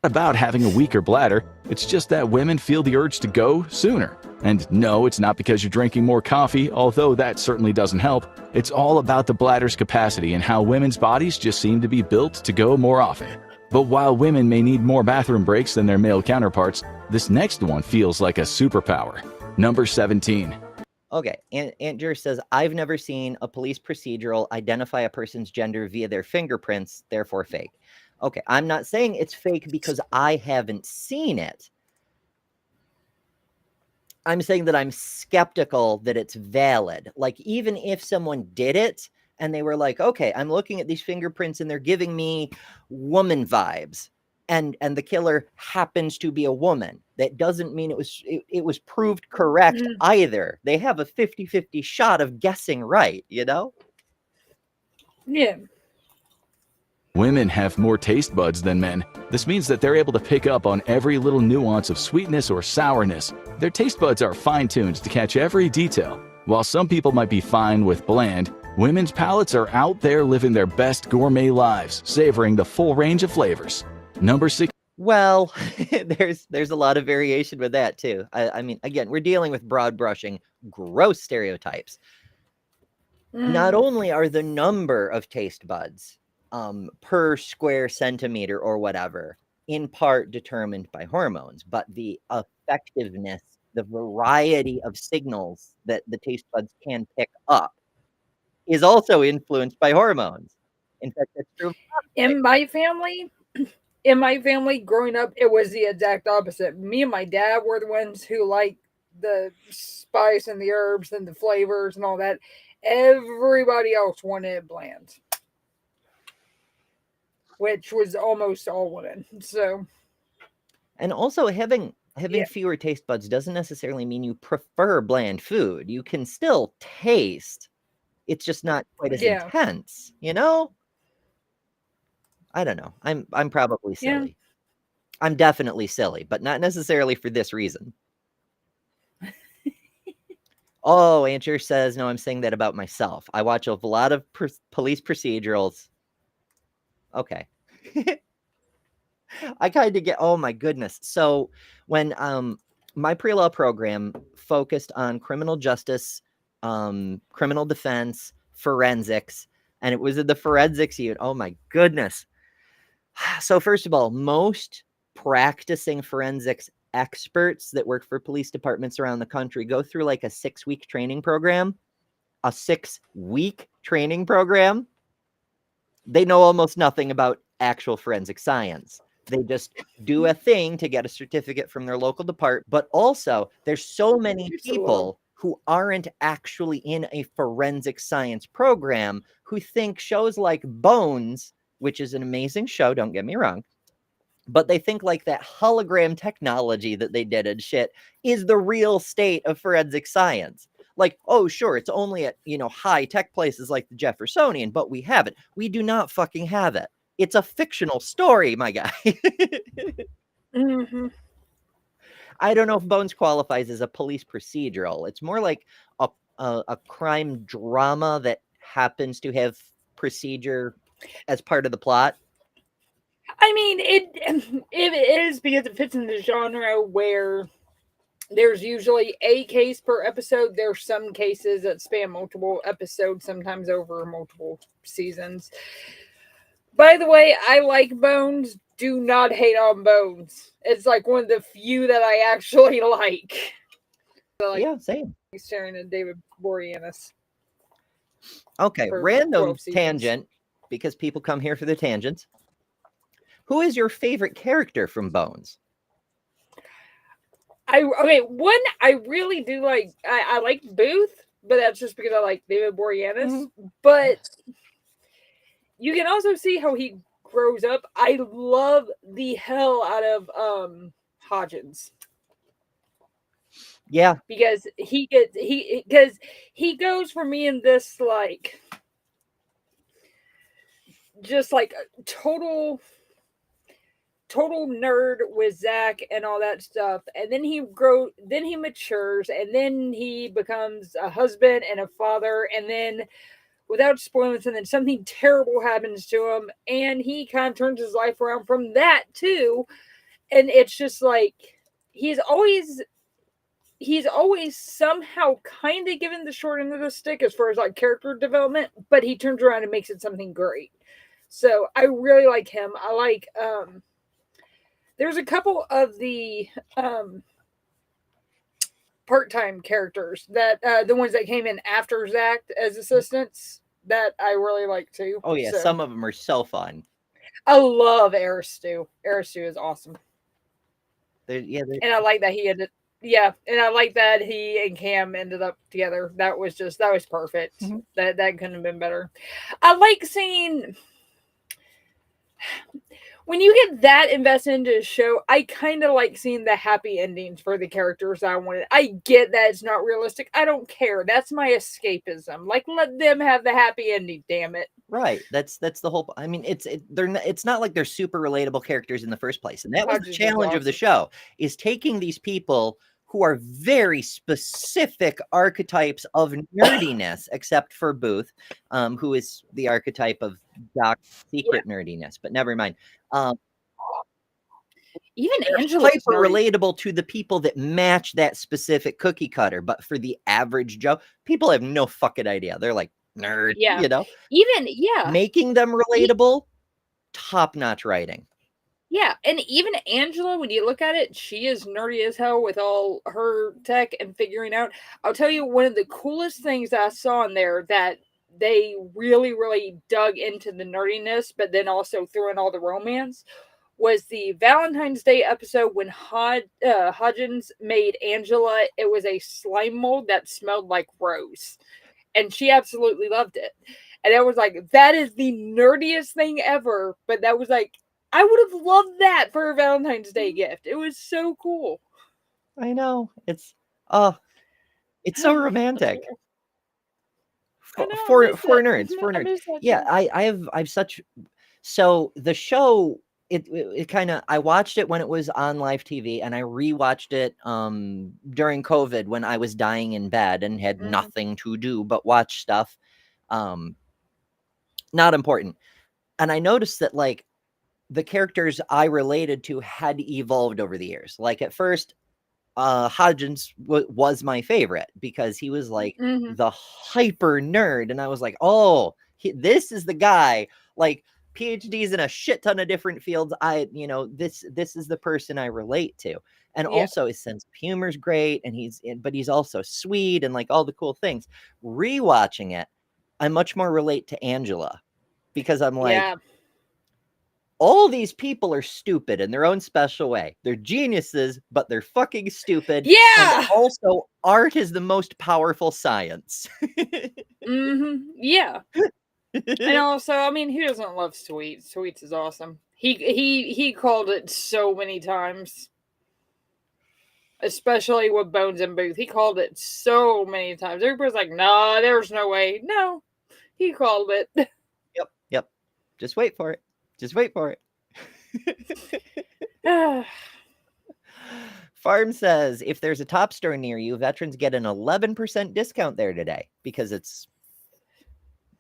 About having a weaker bladder, it's just that women feel the urge to go sooner. And no, it's not because you're drinking more coffee, although that certainly doesn't help. It's all about the bladder's capacity and how women's bodies just seem to be built to go more often. But while women may need more bathroom breaks than their male counterparts, this next one feels like a superpower. Number 17. Okay, Aunt Jer says, I've never seen a police procedural identify a person's gender via their fingerprints, therefore fake. Okay, I'm not saying it's fake because I haven't seen it. I'm saying that I'm skeptical that it's valid. Like, even if someone did it and they were like, okay, I'm looking at these fingerprints and they're giving me woman vibes, and the killer happens to be a woman, that doesn't mean it was proved correct either. They have a 50-50 shot of guessing right, Yeah. Women have more taste buds than men. This means that they're able to pick up on every little nuance of sweetness or sourness. Their taste buds are fine-tuned to catch every detail. While some people might be fine with bland, women's palates are out there living their best gourmet lives, savoring the full range of flavors. Number 6. Well, there's a lot of variation with that too. I mean, again, we're dealing with broad brushing, gross stereotypes. Not only are the number of taste buds per square centimeter or whatever in part determined by hormones, but the effectiveness, the variety of signals that the taste buds can pick up is also influenced by hormones. In fact, that's true. In my family growing up, it was the exact opposite. Me and my dad were the ones who liked the spice and the herbs and the flavors and all that. Everybody else wanted it bland, which was almost all women. So, and also having fewer taste buds doesn't necessarily mean you prefer bland food. You can still taste. It's just not quite as intense, you know? I don't know. I'm probably silly. Yeah. I'm definitely silly, but not necessarily for this reason. Oh, Ancher says, no, I'm saying that about myself. I watch a lot of police procedurals. Okay. I kind of get, oh my goodness. So when my pre-law program focused on criminal justice, criminal defense, forensics, and it was in the forensics unit. Oh my goodness. So first of all, most practicing forensics experts that work for police departments around the country go through like a 6-week training program. a 6-week training program, they know almost nothing about actual forensic science. They just do a thing to get a certificate from their local department. But also, there's so many people who aren't actually in a forensic science program who think shows like Bones, which is an amazing show, don't get me wrong, but they think like that hologram technology that they did and shit is the real state of forensic science. Like, oh, sure, it's only at, high tech places like the Jeffersonian, but we have it. We do not fucking have it. It's a fictional story, my guy. Mm-hmm. I don't know if Bones qualifies as a police procedural. It's more like a crime drama that happens to have procedure as part of the plot. I mean, it is because it fits in the genre where there's usually a case per episode. There's some cases that span multiple episodes, sometimes over multiple seasons. By the way, I like Bones. Do not hate on Bones. It's like one of the few that I actually like. Yeah, same. Sharon and David Boreanaz. Okay, For random 12 seasons. tangent, because people come here for the tangents. Who is your favorite character from Bones? One I really do like. I like Booth, but that's just because I like David Boreanaz. Mm-hmm. But you can also see how he grows up. I love the hell out of Hodgins. Yeah, because he goes from being this like just like a total nerd with Zach and all that stuff, and then he matures, and then he becomes a husband and a father, and then without spoiling it, and then something terrible happens to him, and he kind of turns his life around from that too. And it's just like he's always somehow kind of given the short end of the stick as far as like character development, but he turns around and makes it something great. So I really like him. I like there's a couple of the part-time characters that the ones that came in after Zach as assistants that I really like too. Oh yeah, so, some of them are so fun. I love Aristu. Aristu is awesome. And I like that he ended. Yeah, and I like that he and Cam ended up together. That was perfect. Mm-hmm. That couldn't have been better. I like seeing when you get that invested into a show, I kind of like seeing the happy endings for the characters I wanted. I get that it's not realistic. I don't care. That's my escapism. Like, let them have the happy ending, damn it. Right. That's the whole. I mean, it's not like they're super relatable characters in the first place, and that was the challenge of the show: is taking these people who are very specific archetypes of nerdiness, except for Booth, who is the archetype of Doc's secret nerdiness. But never mind. Even Angela hyper relatable to the people that match that specific cookie cutter, but for the average Joe, people have no fucking idea. They're like nerd, making them relatable. Top-notch writing. Yeah, and even Angela, when you look at it, she is nerdy as hell with all her tech and figuring out. I'll tell you, one of the coolest things I saw in there that they really, really dug into the nerdiness, but then also threw in all the romance, was the Valentine's Day episode when Hodgins made Angela. It was a slime mold that smelled like rose, and she absolutely loved it. And I was like, that is the nerdiest thing ever, but that was like, I would have loved that for a Valentine's Day gift. It was so cool. I know. It's so romantic. For nerds. Yeah, I've such. So the show, it kind of, I watched it when it was on live TV, and I rewatched it during COVID when I was dying in bed and had nothing to do but watch stuff. Not important. And I noticed that like the characters I related to had evolved over the years. Like at first, Hodgins was my favorite because he was like the hyper nerd, and I was like, oh, this is the guy. Like PhDs in a shit ton of different fields. This is the person I relate to. And Yeah. also his sense of humor is great, and but he's also sweet and like all the cool things. Rewatching it, I much more relate to Angela because I'm like, Yeah. all these people are stupid in their own special way. They're geniuses, but they're fucking stupid. Yeah. And also, art is the most powerful science. Yeah. And also, I mean, who doesn't love Sweets? Sweets is awesome. He called it so many times. Especially with Bones and Booth. He called it so many times. Everybody's like, nah, there's no way. No. He called it. Yep. Just wait for it. Just wait for it. Farm says, if there's a top store near you, veterans get an 11% discount there today because it's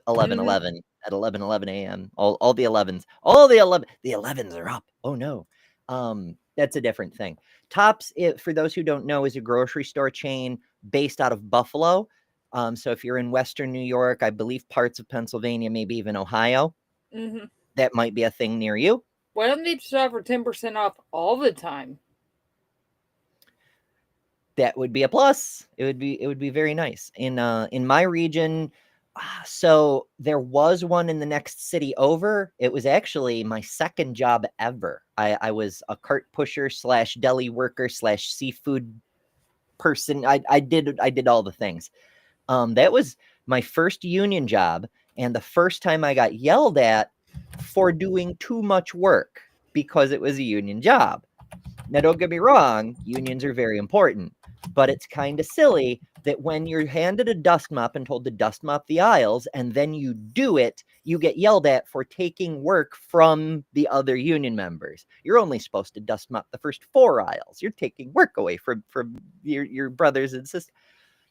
11/11 at 11:11 a.m. All the 11s. The 11s are up. Oh no. That's a different thing. Tops, for those who don't know, is a grocery store chain based out of Buffalo. So if you're in Western New York, I believe parts of Pennsylvania, maybe even Ohio, that might be a thing near you. Why don't they just offer 10% off all the time? That would be a plus. It would be very nice. In my region, so there was one in the next city over. It was actually my second job ever. I was a cart pusher / deli worker / seafood person. I did all the things. That was my first union job, and the first time I got yelled at for doing too much work because it was a union job. Now, don't get me wrong, unions are very important, but it's kind of silly that when you're handed a dust mop and told to dust mop the aisles, and then you do it, you get yelled at for taking work from the other union members. You're only supposed to dust mop the first 4 aisles. You're taking work away from your brothers and sisters.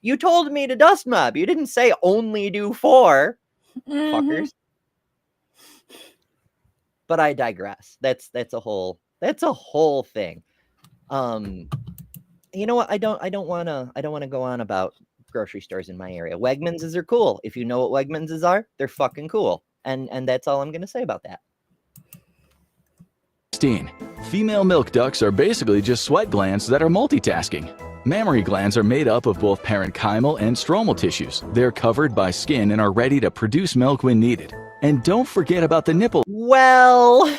You told me to dust mop. You didn't say only do 4, fuckers. But I digress. That's a whole thing. You know what? I don't want to go on about grocery stores in my area. Wegman's are cool. If you know what Wegman's are, they're fucking cool. And that's all I'm going to say about that. 16. Female milk ducts are basically just sweat glands that are multitasking. Mammary glands are made up of both parenchymal and stromal tissues. They're covered by skin and are ready to produce milk when needed. And don't forget about the nipple. Well,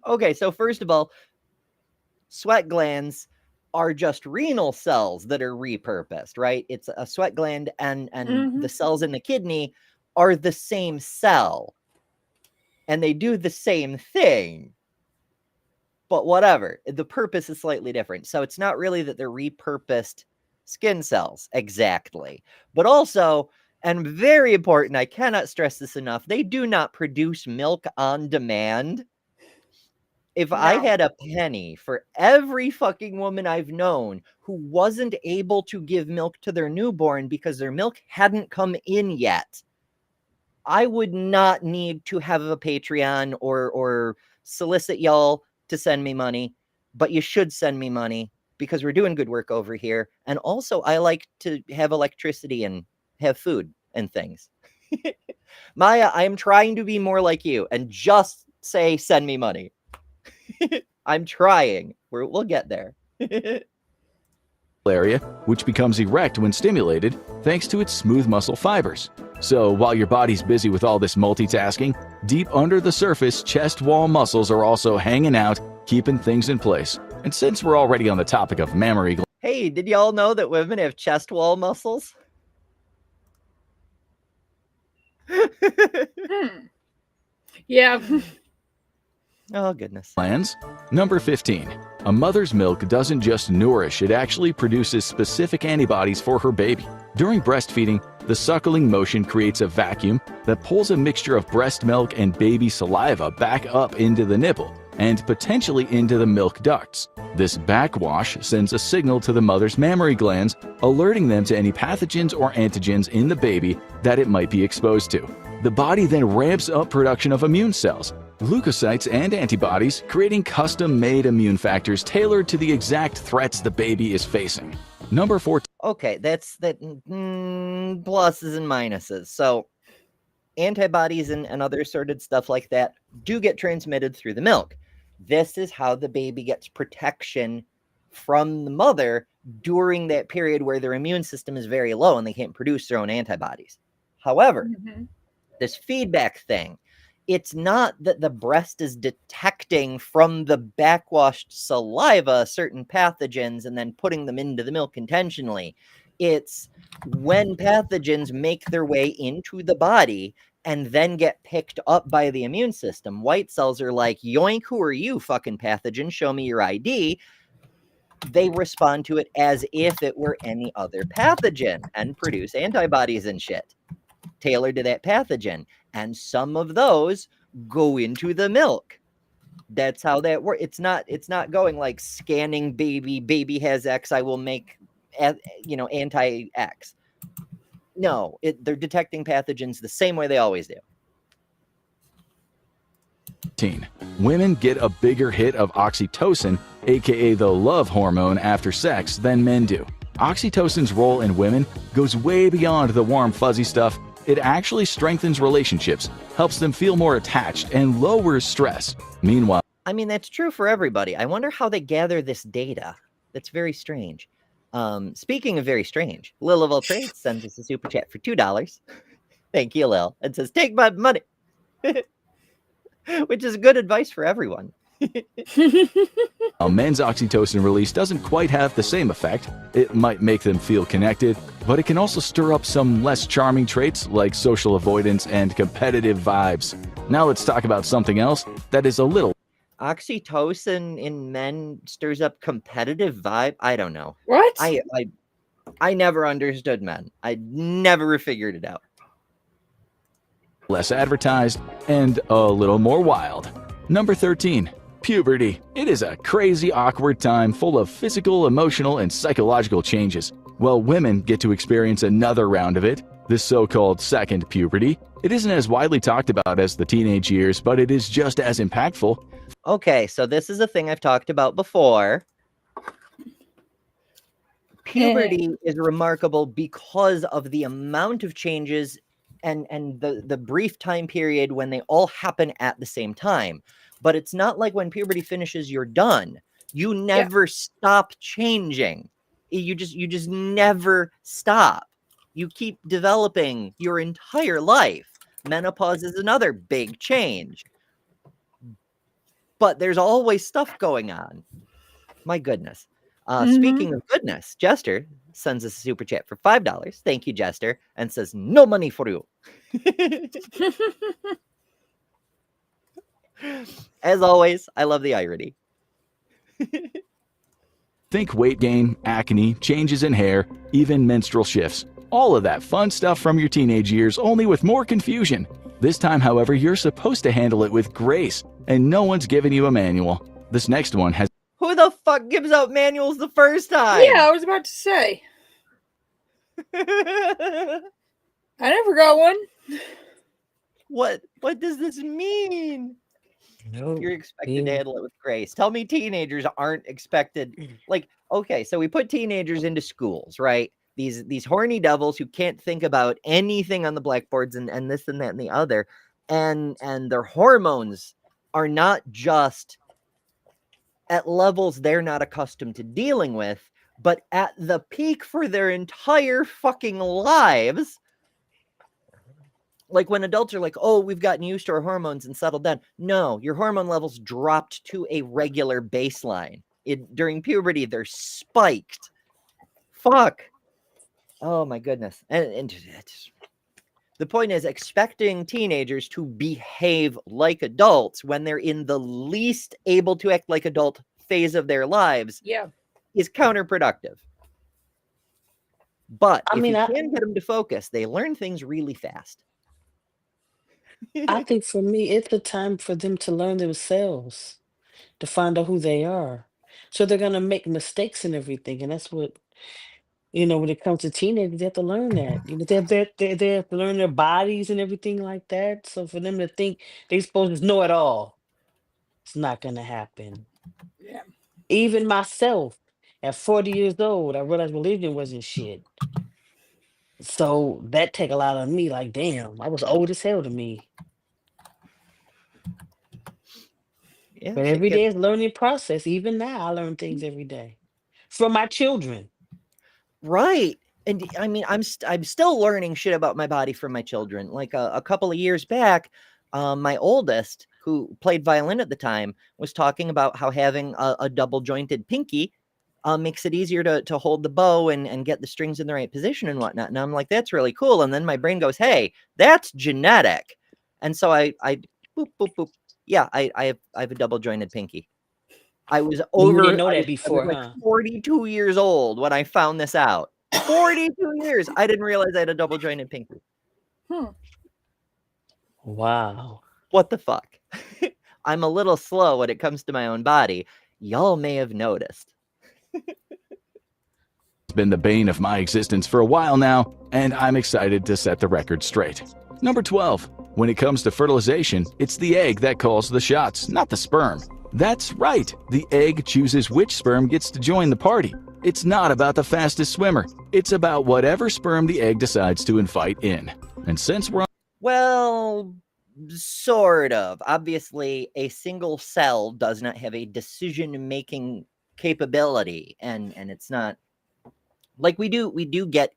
okay, so first of all, sweat glands are just renal cells that are repurposed, right? It's a sweat gland, and the cells in the kidney are the same cell, and they do the same thing. But whatever, the purpose is slightly different. So it's not really that they're repurposed skin cells exactly, but also, and very important, I cannot stress this enough, they do not produce milk on demand. If I had a penny for every fucking woman I've known who wasn't able to give milk to their newborn because their milk hadn't come in yet, I would not need to have a Patreon or solicit y'all to send me money, but you should send me money because we're doing good work over here. And also, I like to have electricity and have food and things. Maya, I am trying to be more like you and just say, send me money. I'm trying. We'll get there. Area, which becomes erect when stimulated thanks to its smooth muscle fibers. So while your body's busy with all this multitasking, deep under the surface, chest wall muscles are also hanging out, keeping things in place. And since we're already on the topic of mammary glands, hey, did y'all know that women have chest wall muscles? Yeah. Oh, goodness. Number 15. A mother's milk doesn't just nourish, it actually produces specific antibodies for her baby. During breastfeeding, the suckling motion creates a vacuum that pulls a mixture of breast milk and baby saliva back up into the nipple and potentially into the milk ducts. This backwash sends a signal to the mother's mammary glands, alerting them to any pathogens or antigens in the baby that it might be exposed to. The body then ramps up production of immune cells, leukocytes, and antibodies, creating custom-made immune factors tailored to the exact threats the baby is facing. Number 14. Okay, that's pluses and minuses. So antibodies and other assorted stuff like that do get transmitted through the milk. This is how the baby gets protection from the mother during that period where their immune system is very low and they can't produce their own antibodies. However, this feedback thing, it's not that the breast is detecting from the backwashed saliva certain pathogens and then putting them into the milk intentionally. It's when pathogens make their way into the body and then get picked up by the immune system, white cells are like, yoink, who are you, fucking pathogen? Show me your ID. They respond to it as if it were any other pathogen and produce antibodies and shit tailored to that pathogen. And some of those go into the milk. That's how that works. It's not going like scanning baby has X, I will make anti-X. No, they're detecting pathogens the same way they always do. Women get a bigger hit of oxytocin, aka the love hormone, after sex than men do. Oxytocin's role in women goes way beyond the warm, fuzzy stuff. It actually strengthens relationships, helps them feel more attached, and lowers stress. Meanwhile, I mean, that's true for everybody. I wonder how they gather this data. That's very strange. Speaking of very strange, Lil of all trades sends us a super chat for $2. Thank you, Lil. And says, take my money. Which is good advice for everyone. a men's oxytocin release doesn't quite have the same effect. It might make them feel connected, but it can also stir up some less charming traits like social avoidance and competitive vibes. Now let's talk about something else that is a little... Oxytocin in men stirs up competitive vibe? I don't know. What? I never understood men. I never figured it out. less advertised, and a little more wild. Number 13. Puberty. It is a crazy, awkward time full of physical, emotional, and psychological changes. While women get to experience another round of it, this so-called second puberty. It isn't as widely talked about as the teenage years, but it is just as impactful. Okay, so this is a thing I've talked about before. Puberty is remarkable because of the amount of changes and the brief time period when they all happen at the same time. But it's not like when puberty finishes, you're done. You never stop changing. You just never stop. You keep developing your entire life. Menopause is another big change. But there's always stuff going on. My goodness. Speaking of goodness, Jester sends us a super chat for $5. Thank you, Jester, and says, no money for you. As always, I love the irony. Think weight gain, acne, changes in hair, even menstrual shifts. All of that fun stuff from your teenage years, only with more confusion. This time, however, you're supposed to handle it with grace, and no one's giving you a manual. This next one has... Who the fuck gives out manuals the first time? Yeah, I was about to say. I never got one. What does this mean? No, You're expected to handle it with grace. Tell me teenagers aren't expected. Like, okay, so we put teenagers into schools, right? These horny devils who can't think about anything on the blackboards and this and that and the other. And their hormones are not just at levels they're not accustomed to dealing with, but at the peak for their entire fucking lives. Like when adults are like, oh, we've gotten used to our hormones and settled down. No, your hormone levels dropped to a regular baseline. During puberty, they're spiked. Fuck. Oh my goodness. And the point is, expecting teenagers to behave like adults when they're in the least able to act like adult phase of their lives is counterproductive. But if you can get them to focus, they learn things really fast. I think for me, it's a time for them to learn themselves, to find out who they are. So they're gonna make mistakes and everything, and that's what when it comes to teenagers, they have to learn that. They have to learn their bodies and everything like that. So for them to think they're supposed to know it all, it's not gonna happen. Yeah. Even myself, at 40 years old, I realized religion wasn't shit. So that take a lot of me. Like, damn, I was old as hell to me. Yeah, But shit every day gets is a learning process. Even now, I learn things every day from my children. right. And I mean, I'm still learning shit about my body from my children. Like a couple of years back, my oldest, who played violin at the time, was talking about how having a double jointed pinky makes it easier to hold the bow and get the strings in the right position and whatnot. And I'm like, that's really cool. And then my brain goes, hey, that's genetic. And so I boop, boop, boop. Yeah, I have a double jointed pinky. I was You didn't over, know I that was, I was before, like huh? 42 years old when I found this out. 42 years. I didn't realize I had a double jointed pinky. Wow. What the fuck? I'm a little slow when it comes to my own body. Y'all may have noticed. It's been the bane of my existence for a while now, and I'm excited to set the record straight. Number 12. When it comes to fertilization, it's the egg that calls the shots, not the sperm. That's right, the egg chooses which sperm gets to join the party. It's not about the fastest swimmer. It's about whatever sperm the egg decides to invite in. And since we're on Well, sort of. Obviously, a single cell does not have a decision-making capability, and it's not like we do get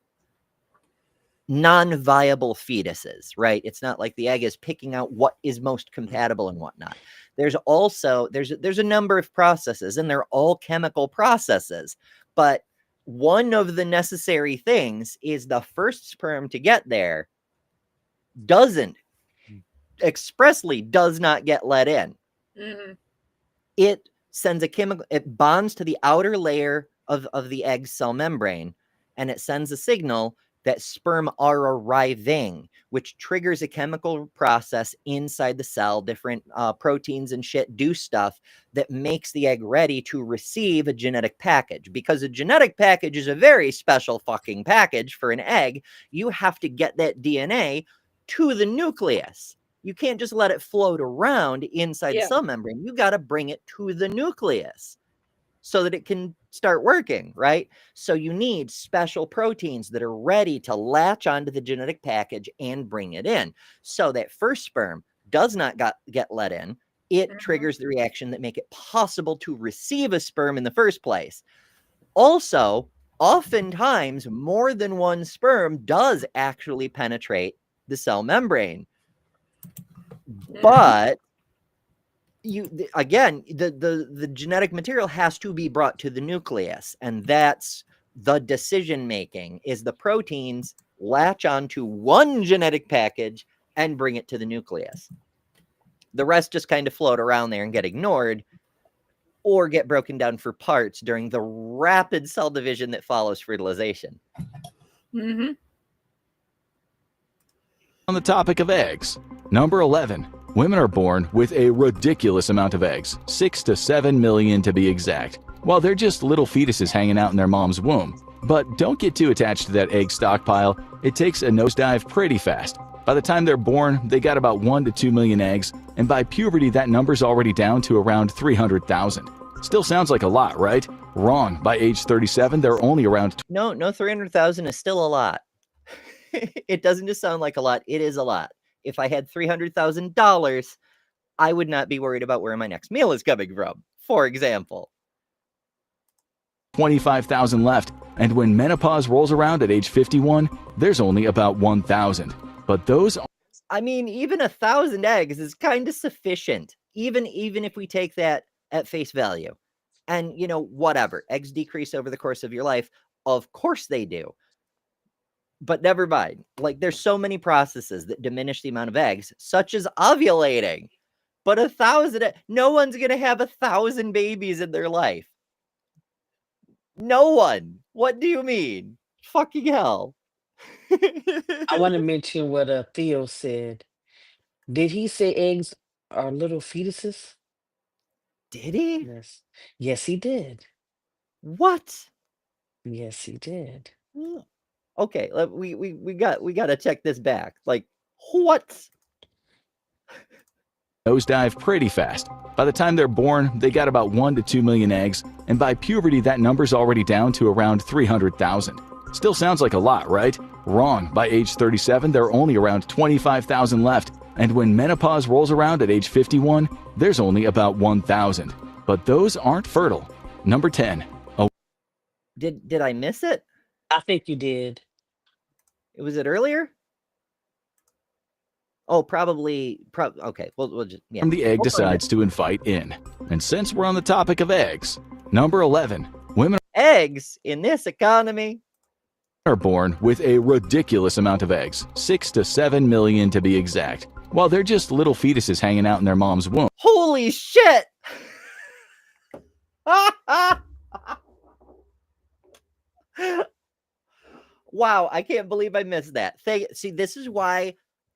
non-viable fetuses, right? It's not like the egg is picking out what is most compatible and whatnot. There's also there's a number of processes, and they're all chemical processes. But one of the necessary things is the first sperm to get there doesn't expressly does not get let in. Mm-hmm. It sends a chemical, it bonds to the outer layer of the egg cell membrane, and it sends a signal that sperm are arriving, which triggers a chemical process inside the cell. Different proteins and shit do stuff that makes the egg ready to receive a genetic package. Because a genetic package is a very special fucking package for an egg. You have to get that DNA to the nucleus. You can't just let it float around inside the cell membrane. You got to bring it to the nucleus so that it can start working, right? So you need special proteins that are ready to latch onto the genetic package and bring it in. So that first sperm does not get let in. It triggers the reaction that make it possible to receive a sperm in the first place. Also, oftentimes, more than one sperm does actually penetrate the cell membrane. But the genetic material has to be brought to the nucleus, and that's the decision making. Is the proteins latch onto one genetic package and bring it to the nucleus. The rest just kind of float around there and get ignored, or get broken down for parts during the rapid cell division that follows fertilization. Mm-hmm. On the topic of eggs, number 11. Women are born with a ridiculous amount of eggs, 6 to 7 million to be exact, while they're just little fetuses hanging out in their mom's womb. But don't get too attached to that egg stockpile. It takes a nosedive pretty fast. By the time they're born, they got about 1 to 2 million eggs, and by puberty that number's already down to around 300,000. Still sounds like a lot, right? Wrong. By age 37, they're only around... No, 300,000 is still a lot. It doesn't just sound like a lot, it is a lot. If I had $300,000, I would not be worried about where my next meal is coming from, for example. 25,000 left, and when menopause rolls around at age 51, there's only about 1,000. But those... I mean, even 1,000 eggs is kind of sufficient, even if we take that at face value. And, whatever, eggs decrease over the course of your life. Of course they do. But never mind. Like, there's so many processes that diminish the amount of eggs, such as ovulating. But 1,000, no one's going to have 1,000 babies in their life. No one. What do you mean? Fucking hell. I want to mention what Theo said. Did he say eggs are little fetuses? Did he? Yes. Yes, he did. What? Yes, he did. Okay, we got to check this back. Like, what? Nosedive pretty fast. By the time they're born, they got about 1 to 2 million eggs, and by puberty that number's already down to around 300,000. Still sounds like a lot, right? Wrong. By age 37, there are only around 25,000 left. And when menopause rolls around at age 51, there's only about 1,000. But those aren't fertile. Number 10. Did I miss it? I think you did. Was it earlier? Oh, probably. Okay, we'll just, yeah. The egg decides to invite in. And since we're on the topic of eggs, number 11. Women eggs in this economy are born with a ridiculous amount of eggs, 6 to 7 million to be exact, while they're just little fetuses hanging out in their mom's womb. Holy shit! Wow, I can't believe I missed that. See, this is why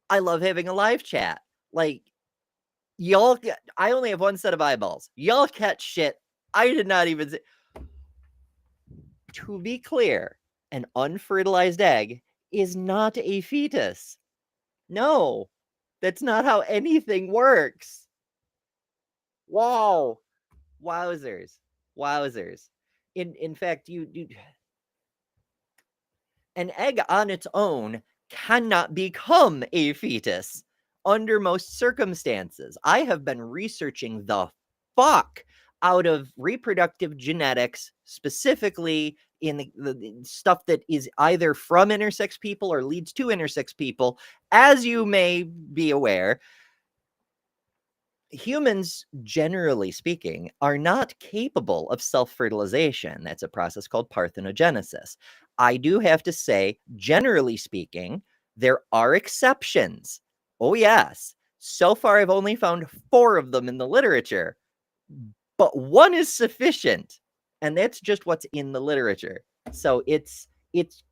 I love having a live chat. Like, y'all, I only have one set of eyeballs. Y'all catch shit I did not even see. To be clear, an unfertilized egg is not a fetus. No, that's not how anything works. Wow. Wowzers. In fact, an egg on its own cannot become a fetus under most circumstances. I have been researching the fuck out of reproductive genetics, specifically in the stuff that is either from intersex people or leads to intersex people. As you may be aware, humans, generally speaking, are not capable of self-fertilization. That's a process called parthenogenesis. I do have to say, generally speaking, there are exceptions. Oh, yes. So far, I've only found 4 of them in the literature, but 1 is sufficient, and that's just what's in the literature. So it's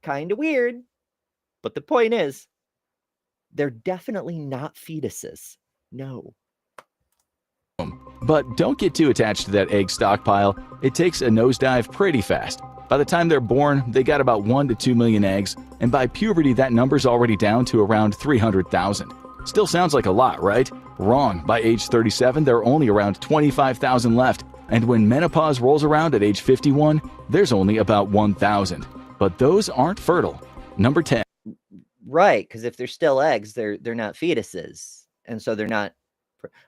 kind of weird, but the point is, they're definitely not fetuses. No. But don't get too attached to that egg stockpile. It takes a nosedive pretty fast. By the time they're born, they got about 1 to 2 million eggs, and by puberty, that number's already down to around 300,000. Still sounds like a lot, right? Wrong. By age 37, there are only around 25,000 left, and when menopause rolls around at age 51, there's only about 1,000. But those aren't fertile. Number 10. Right, because if they're still eggs, they're not fetuses, and so they're not.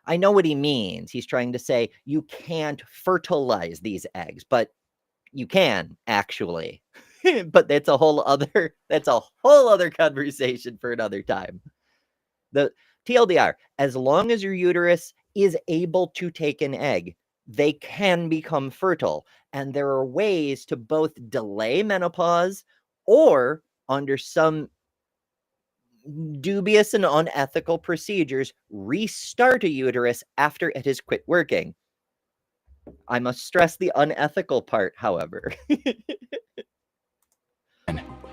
I know what he means. He's trying to say you can't fertilize these eggs, but you can actually. But that's a whole other conversation for another time. The TLDR, as long as your uterus is able to take an egg, they can become fertile. And there are ways to both delay menopause or, under some dubious and unethical procedures, restart a uterus after it has quit working. I must stress the unethical part, however.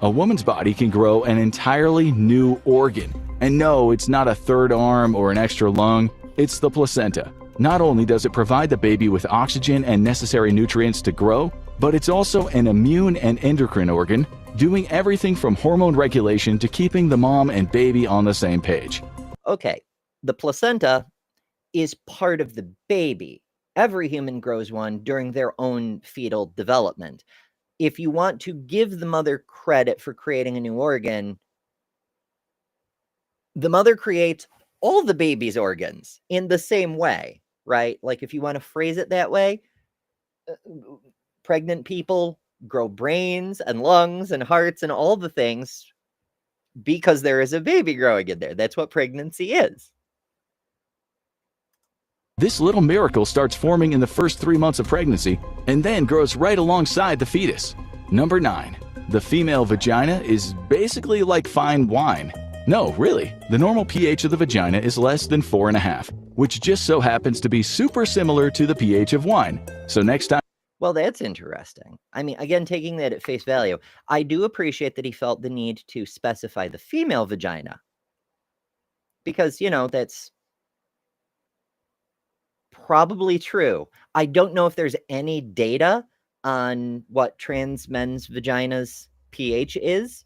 A woman's body can grow an entirely new organ. And no, it's not a third arm or an extra lung, it's the placenta. Not only does it provide the baby with oxygen and necessary nutrients to grow, but it's also an immune and endocrine organ, doing everything from hormone regulation to keeping the mom and baby on the same page. Okay, the placenta is part of the baby. Every human grows one during their own fetal development. If you want to give the mother credit for creating a new organ, the mother creates all the baby's organs in the same way, right? Like, if you want to phrase it that way, pregnant people grow brains and lungs and hearts and all the things because there is a baby growing in there. That's what pregnancy is. This little miracle starts forming in the first 3 months of pregnancy and then grows right alongside the fetus. Number 9. The female vagina is basically like fine wine. No, really. The normal pH of the vagina is less than 4.5, which just so happens to be super similar to the pH of wine. So next time. Well, that's interesting. I mean, again, taking that at face value, I do appreciate that he felt the need to specify the female vagina. Because, that's probably true. I don't know if there's any data on what trans men's vaginas pH is.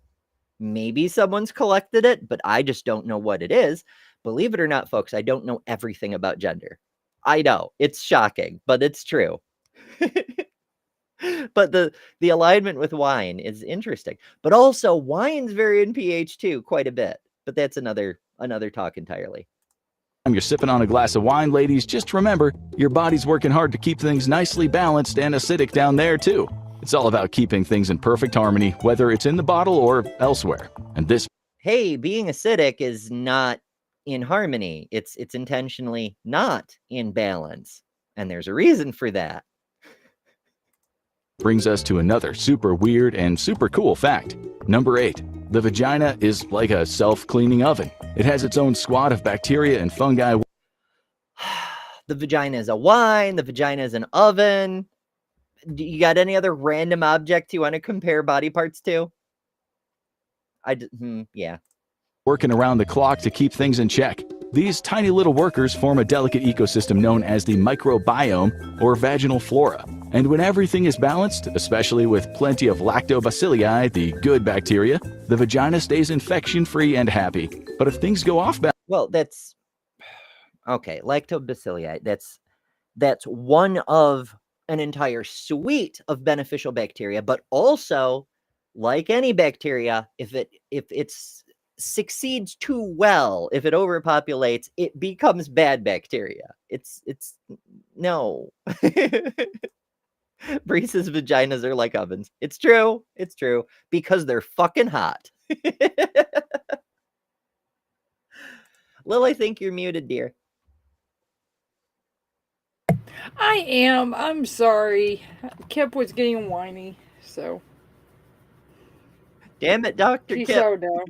Maybe someone's collected it, but I just don't know what it is. Believe it or not, folks, I don't know everything about gender. I know, it's shocking, but it's true. But the alignment with wine is interesting. But also wine's very in pH too, quite a bit. But that's another talk entirely. You're sipping on a glass of wine, ladies, just remember, your body's working hard to keep things nicely balanced and acidic down there, too. It's all about keeping things in perfect harmony, whether it's in the bottle or elsewhere. And this... Hey, being acidic is not in harmony. It's intentionally not in balance. And there's a reason for that. brings us to another super weird and super cool fact. Number 8. The vagina is like a self-cleaning oven. It has its own squad of bacteria and fungi. The vagina is a wine. The vagina is an oven. You got any other random object you want to compare body parts to? Yeah. Working around the clock to keep things in check. These tiny little workers form a delicate ecosystem known as the microbiome or vaginal flora. And when everything is balanced, especially with plenty of lactobacilli, the good bacteria, the vagina stays infection-free and happy. But if things go off balance... Well, that's... Okay, lactobacilli, that's one of an entire suite of beneficial bacteria, but also, like any bacteria, if it succeeds too well, if it overpopulates, it becomes bad bacteria. It's no. Bree's vaginas are like ovens. It's true. It's true. Because they're fucking hot. Lil, I think you're muted, dear. I am. I'm sorry. Kip was getting whiny, so. Damn it, Dr. She's Kip. so dumb.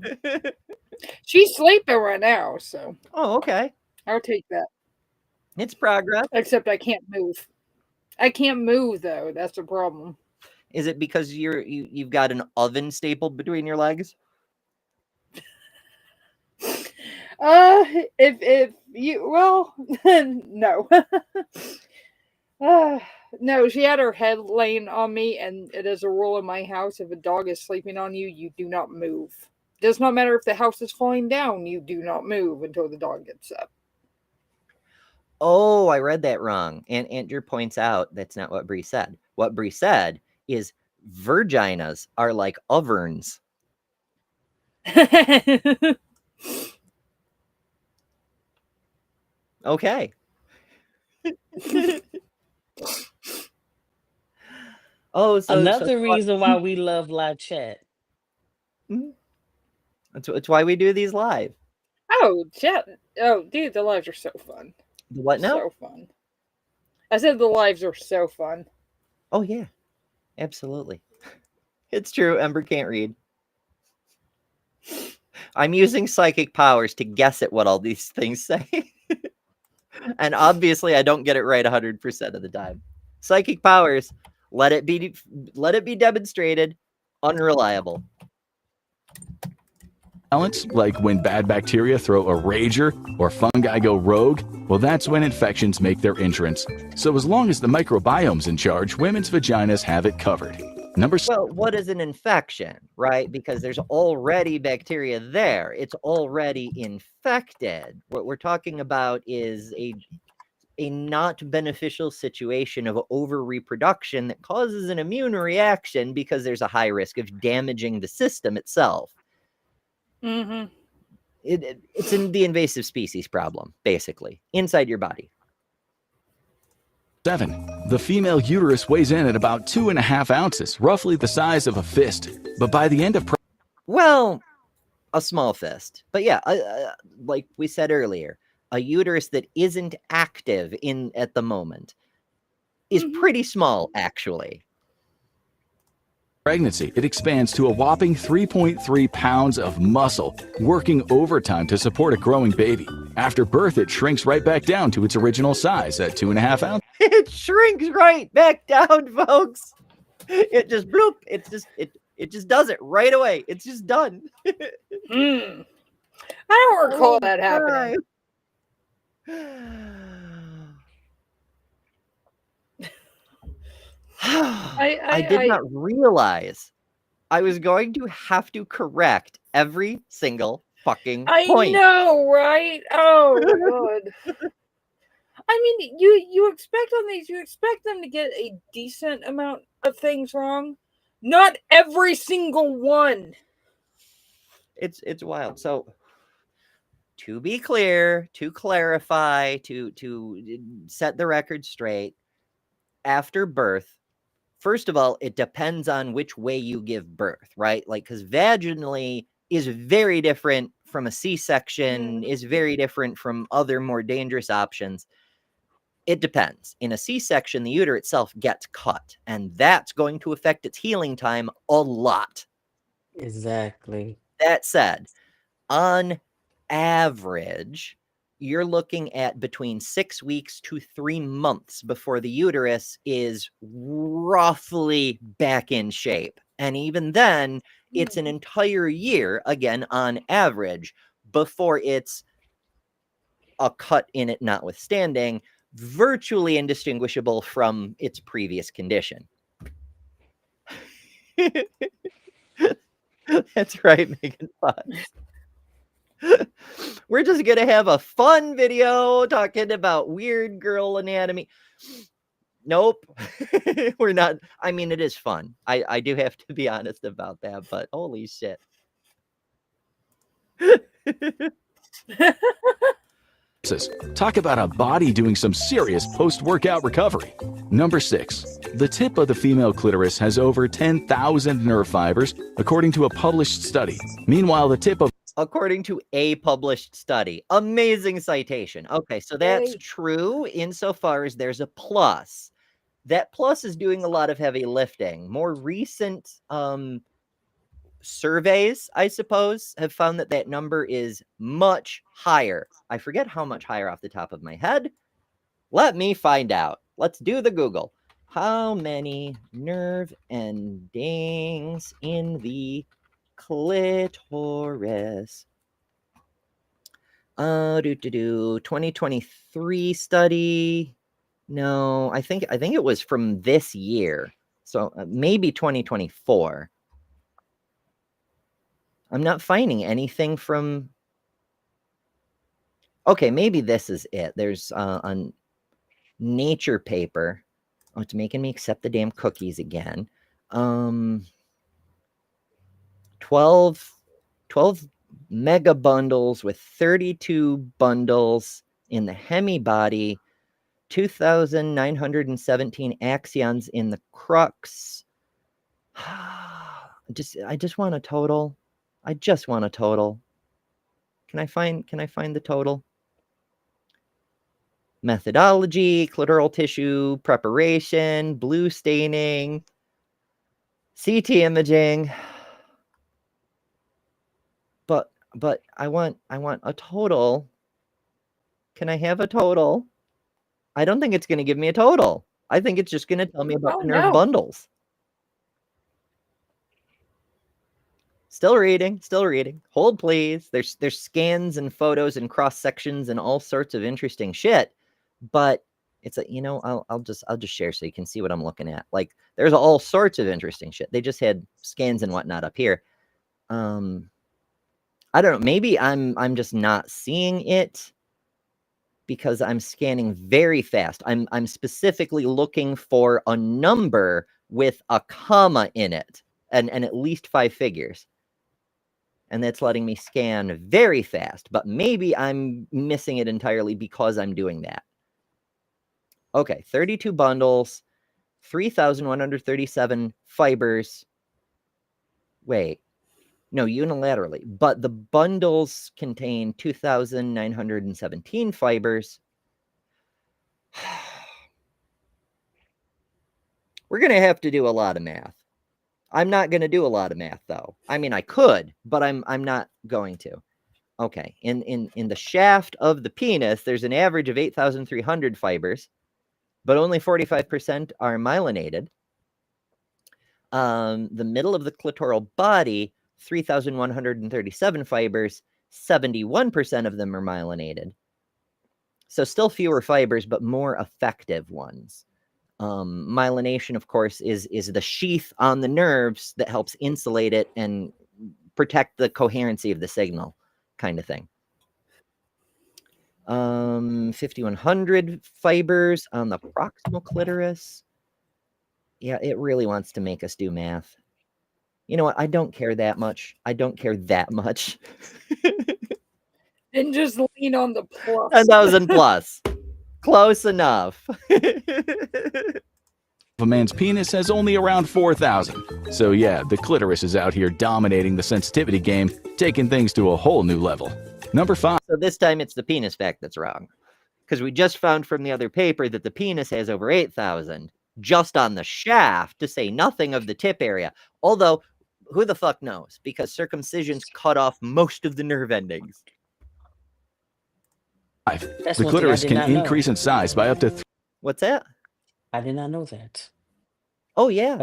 She's sleeping right now, so. Oh, okay. I'll take that. It's progress. Except I can't move. I can't move, though. That's the problem. Is it because you've got an oven stapled between your legs? If you, well, no. No, she had her head laying on me, and it is a rule in my house, if a dog is sleeping on you, you do not move. Does not matter if the house is falling down, you do not move until the dog gets up. Oh, I read that wrong. And Andrew points out that's not what Bree said. What Bree said is vaginas are like ovens. Okay. Oh, so another reason why we love live chat. It's why we do these live. Oh, chat. Oh, dude, the lives are so fun. What now? So fun. I said the lives are so fun. Oh, yeah. Absolutely. It's true. Ember can't read. I'm using psychic powers to guess at what all these things say. And obviously, I don't get it right 100% of the time. Psychic powers, let it be demonstrated, unreliable. Balance, like when bad bacteria throw a rager or fungi go rogue, well, that's when infections make their entrance. So as long as the microbiome's in charge, women's vaginas have it covered. Well, what is an infection, right? Because there's already bacteria there. It's already infected. What we're talking about is a not beneficial situation of over reproduction that causes an immune reaction because there's a high risk of damaging the system itself. Mm-hmm. It's in the invasive species problem, basically, inside your body. 7. The female uterus weighs in at about 2.5 ounces, roughly the size of a fist. But by the end of well, a small fist. But yeah, like we said earlier, a uterus that isn't active at the moment is pretty small, actually. Pregnancy, it expands to a whopping 3.3 pounds of muscle, working overtime to support a growing baby. After birth, it shrinks right back down to its original size at 2.5 ounces. It shrinks right back down, folks. It just bloop. It just does it right away. It's just done. I don't recall that happening. I did not realize I was going to have to correct every single fucking point. I know, right? Oh, God. I mean, you expect on these, you expect them to get a decent amount of things wrong. Not every single one. It's wild. So to be clear, to clarify, to set the record straight, after birth, first of all, it depends on which way you give birth, right? Like, because vaginally is very different from a C-section, is very different from other more dangerous options. It depends. In a C-section, the uterus itself gets cut, and that's going to affect its healing time a lot. Exactly. That said, on average, you're looking at between 6 weeks to 3 months before the uterus is roughly back in shape. And even then, it's an entire year, again, on average, before it's a cut in it notwithstanding, virtually indistinguishable from its previous condition. That's right, Megan Fox. We're just going to have a fun video talking about weird girl anatomy. Nope. We're not. I mean, it is fun. I do have to be honest about that, but holy shit. Talk about a body doing some serious post-workout recovery. Number 6. The tip of the female clitoris has over 10,000 nerve fibers, according to a published study. Meanwhile, the tip of According to a published study. Amazing citation. Okay, so that's true insofar as there's a plus. That plus is doing a lot of heavy lifting. More recent surveys, I suppose, have found that that number is much higher. I forget how much higher off the top of my head. Let me find out. Let's do the Google. How many nerve endings in the clitoris? 2023 study. No, I think it was from this year. So maybe 2024. I'm not finding anything from. Okay, maybe this is it. There's a Nature paper. Oh, it's making me accept the damn cookies again. 12 mega bundles with 32 bundles in the hemi body, 2,917 axions in the crux. I just want a total. I just want a total. Can I find the total? Methodology, clitoral tissue preparation, blue staining, CT imaging. But I want a total. Can I have a total? I don't think it's going to give me a total. I think it's just going to tell me about the nerve bundles. Still reading. Hold, please. There's scans and photos and cross sections and all sorts of interesting shit. But it's I'll just share so you can see what I'm looking at. Like, there's all sorts of interesting shit. They just had scans and whatnot up here. I don't know. Maybe I'm just not seeing it because I'm scanning very fast. I'm specifically looking for a number with a comma in it and at least 5 figures. And that's letting me scan very fast, but maybe I'm missing it entirely because I'm doing that. Okay, 32 bundles, 3,137 fibers. Wait. No, unilaterally, but the bundles contain 2,917 fibers. We're going to have to do a lot of math. I'm not going to do a lot of math, though. I mean, I could, but I'm not going to. Okay, in the shaft of the penis, there's an average of 8,300 fibers, but only 45% are myelinated. The middle of the clitoral body, 3,137 fibers, 71% of them are myelinated. So still fewer fibers, but more effective ones. Myelination, of course, is the sheath on the nerves that helps insulate it and protect the coherency of the signal, kind of thing. 5,100 fibers on the proximal clitoris. Yeah, it really wants to make us do math. You know what? I don't care that much. I don't care that much. And just lean on the plus. 10,000 plus. Close enough. A man's penis has only around 4,000. So yeah, the clitoris is out here dominating the sensitivity game, taking things to a whole new level. Number 5. So this time it's the penis fact that's wrong. Because we just found from the other paper that the penis has over 8,000 just on the shaft, to say nothing of the tip area. Although, who the fuck knows? Because circumcisions cut off most of the nerve endings. The clitoris can increase in size by up to 3. What's that? I did not know that. Oh yeah,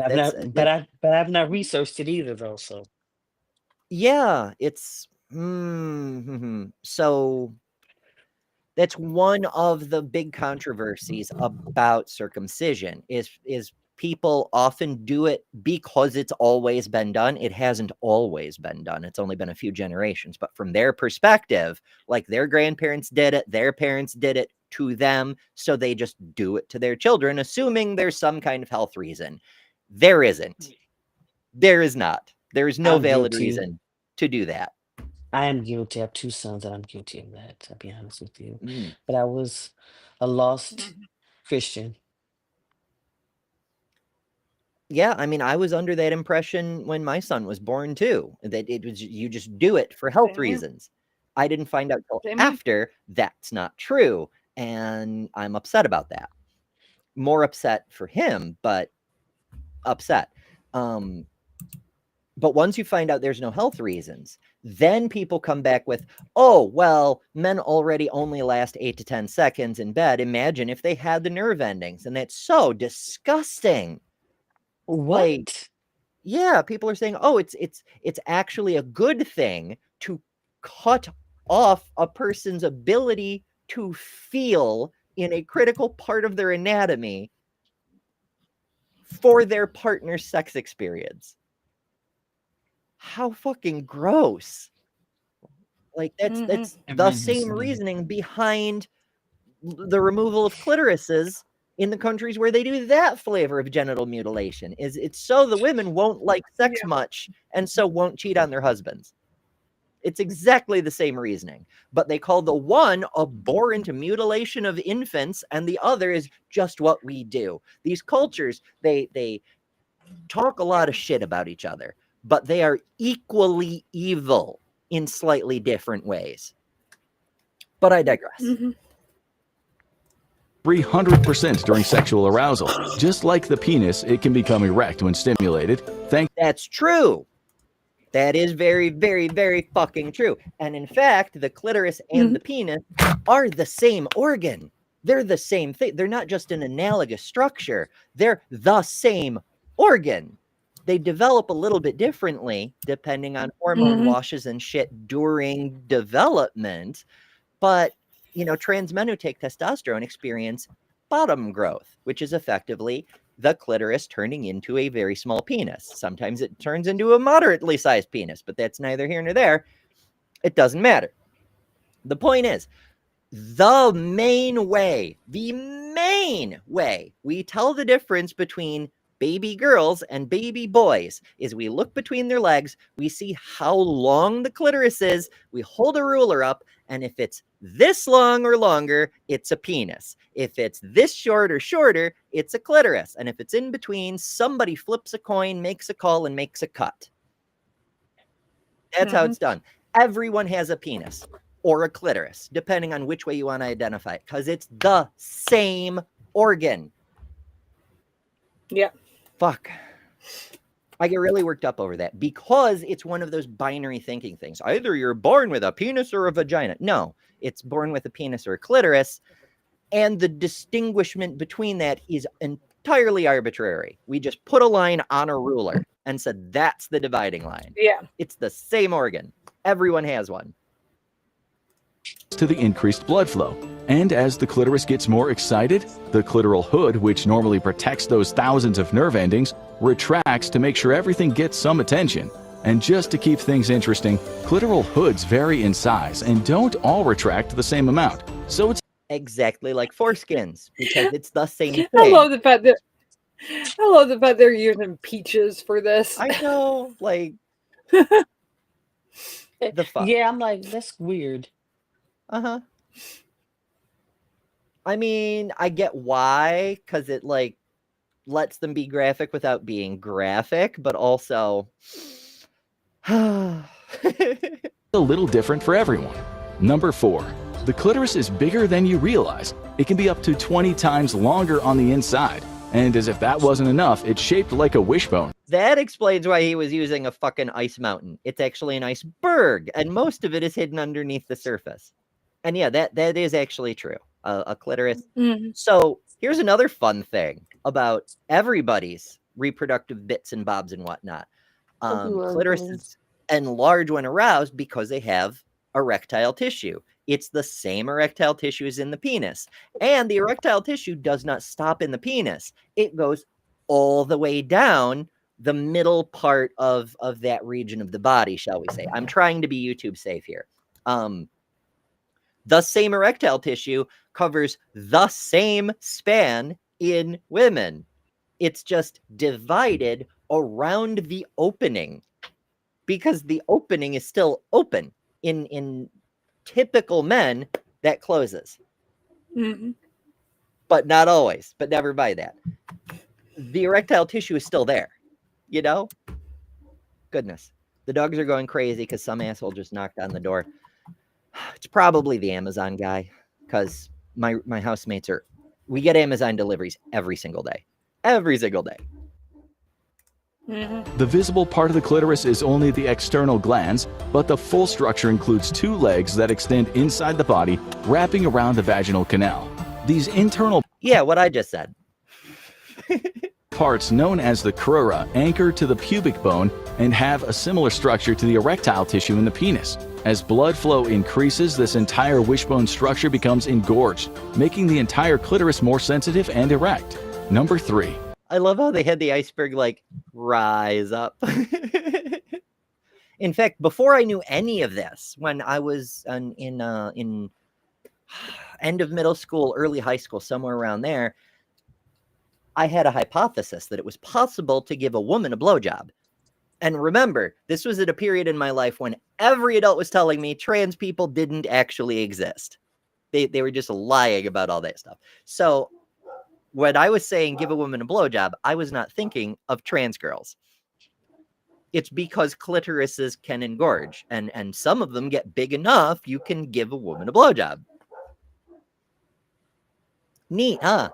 But I've not researched it either, though. So yeah, it's so that's one of the big controversies about circumcision is people often do it because it's always been done. It hasn't always been done. It's only been a few generations. But from their perspective, like their grandparents did it, their parents did it to them, so they just do it to their children, assuming there's some kind of health reason. There isn't. There is not. There is no valid reason to do that. I am guilty. I have 2 sons, and I'm guilty of that. I'll be honest with you. But I was a lost Christian. Yeah, I mean, I was under that impression when my son was born too, that it was you just do it for health reasons. I didn't find out till after that's not true, and I'm upset about that. More upset for him, but upset. But once you find out there's no health reasons, then people come back with, oh, well, men already only last 8 to 10 seconds in bed. Imagine if they had the nerve endings, and that's so disgusting. What? Like, yeah, people are saying, oh, it's actually a good thing to cut off a person's ability to feel in a critical part of their anatomy for their partner's sex experience. How fucking gross. Like that's the same reasoning behind the removal of clitorises in the countries where they do that flavor of genital mutilation. Is it's so the women won't like sex much and so won't cheat on their husbands. It's exactly the same reasoning, but they call the one abhorrent mutilation of infants and the other is just what we do. These cultures, they talk a lot of shit about each other, but they are equally evil in slightly different ways. But I digress. 300% during sexual arousal. Just like the penis, it can become erect when stimulated. That's true. That is very, very, very fucking true. And in fact, the clitoris and the penis are the same organ. They're the same thing. They're not just an analogous structure. They're the same organ. They develop a little bit differently depending on hormone washes and shit during development. But, you know, trans men who take testosterone experience bottom growth, which is effectively the clitoris turning into a very small penis. Sometimes it turns into a moderately sized penis, but that's neither here nor there. It doesn't matter. The point is, the main way we tell the difference between baby girls and baby boys is we look between their legs, we see how long the clitoris is, we hold a ruler up, and if it's this long or longer, it's a penis. If it's this short or shorter, it's a clitoris. And if it's in between, somebody flips a coin, makes a call, and makes a cut. That's how it's done. Everyone has a penis or a clitoris, depending on which way you want to identify it, because it's the same organ. Yeah. Fuck. I get really worked up over that because it's one of those binary thinking things. Either you're born with a penis or a vagina. No, it's born with a penis or a clitoris. And the distinguishment between that is entirely arbitrary. We just put a line on a ruler and said, that's the dividing line. Yeah. It's the same organ. Everyone has one. To the increased blood flow. And as the clitoris gets more excited, the clitoral hood, which normally protects those thousands of nerve endings, retracts to make sure everything gets some attention. And just to keep things interesting, clitoral hoods vary in size and don't all retract the same amount. So it's exactly like foreskins because it's the same thing. I love the fact that they're using peaches for this. I know, like the fuck. Yeah, I'm like, that's weird. Uh-huh. I mean, I get why, because it like lets them be graphic without being graphic, but also a little different for everyone. Number 4. The clitoris is bigger than you realize. It can be up to 20 times longer on the inside. And as if that wasn't enough, it's shaped like a wishbone. That explains why he was using a fucking ice mountain. It's actually an iceberg, and most of it is hidden underneath the surface. And yeah, that is actually true. A clitoris. So here's another fun thing about everybody's reproductive bits and bobs and whatnot. Clitorises enlarge when aroused because they have erectile tissue. It's the same erectile tissue as in the penis. And the erectile tissue does not stop in the penis. It goes all the way down the middle part of that region of the body, shall we say. I'm trying to be YouTube safe here. The same erectile tissue covers the same span in women. It's just divided around the opening because the opening is still open. In typical men, that closes. But not always, but never by that. The erectile tissue is still there, you know? Goodness. The dogs are going crazy because some asshole just knocked on the door. It's probably the Amazon guy because my housemates we get Amazon deliveries every single day. Every single day. The visible part of the clitoris is only the external glands, but the full structure includes 2 legs that extend inside the body, wrapping around the vaginal canal. These internal what I just said. Parts known as the crura anchor to the pubic bone and have a similar structure to the erectile tissue in the penis. As blood flow increases, this entire wishbone structure becomes engorged, making the entire clitoris more sensitive and erect. Number 3. I love how they had the iceberg like rise up. In fact, before I knew any of this, when I was in end of middle school, early high school, somewhere around there, I had a hypothesis that it was possible to give a woman a blowjob. And remember, this was at a period in my life when every adult was telling me trans people didn't actually exist. They were just lying about all that stuff. So when I was saying give a woman a blowjob, I was not thinking of trans girls. It's because clitorises can engorge, and some of them get big enough you can give a woman a blowjob. Neat, huh?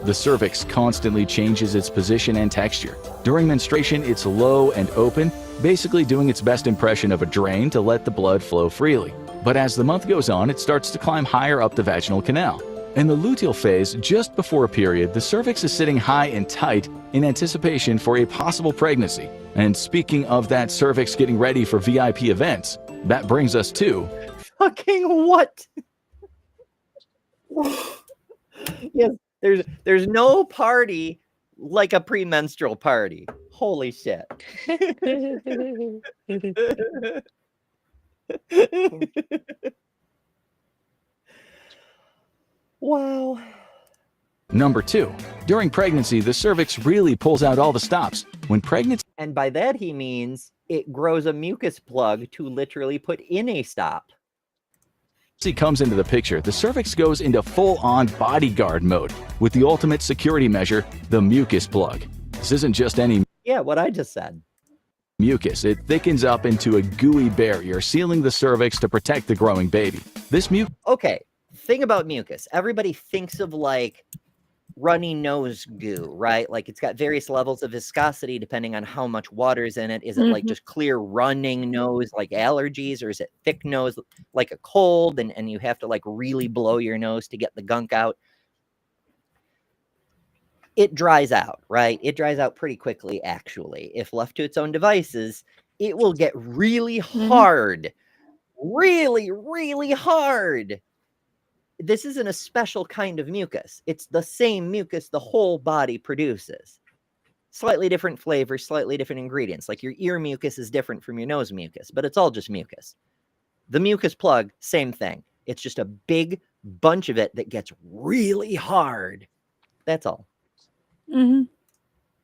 The cervix constantly changes its position and texture. During menstruation, it's low and open, basically doing its best impression of a drain to let the blood flow freely. But as the month goes on, it starts to climb higher up the vaginal canal. In the luteal phase, just before a period, the cervix is sitting high and tight in anticipation for a possible pregnancy. And speaking of that cervix getting ready for VIP events, that brings us to... Fucking what? Yes, there's no party like a premenstrual party. Holy shit. Wow. Number 2. During pregnancy, the cervix really pulls out all the stops. When pregnancy... And by that he means it grows a mucus plug to literally put in a stop. comes into the picture, the cervix goes into full-on bodyguard mode with the ultimate security measure, the mucus plug. This isn't just any what I just said. Mucus. It thickens up into a gooey barrier, sealing the cervix to protect the growing baby. This Okay, thing about mucus. Everybody thinks of like runny nose goo, right? Like it's got various levels of viscosity depending on how much water's in it. Is it like just clear running nose like allergies, or is it thick nose like a cold and you have to like really blow your nose to get the gunk out? It dries out, right? It dries out pretty quickly, actually. If left to its own devices, it will get really hard. Really, really hard. This isn't a special kind of mucus. It's the same mucus the whole body produces. Slightly different flavors, slightly different ingredients. Like your ear mucus is different from your nose mucus, but it's all just mucus. The mucus plug, same thing. It's just a big bunch of it that gets really hard. That's all. Mm-hmm.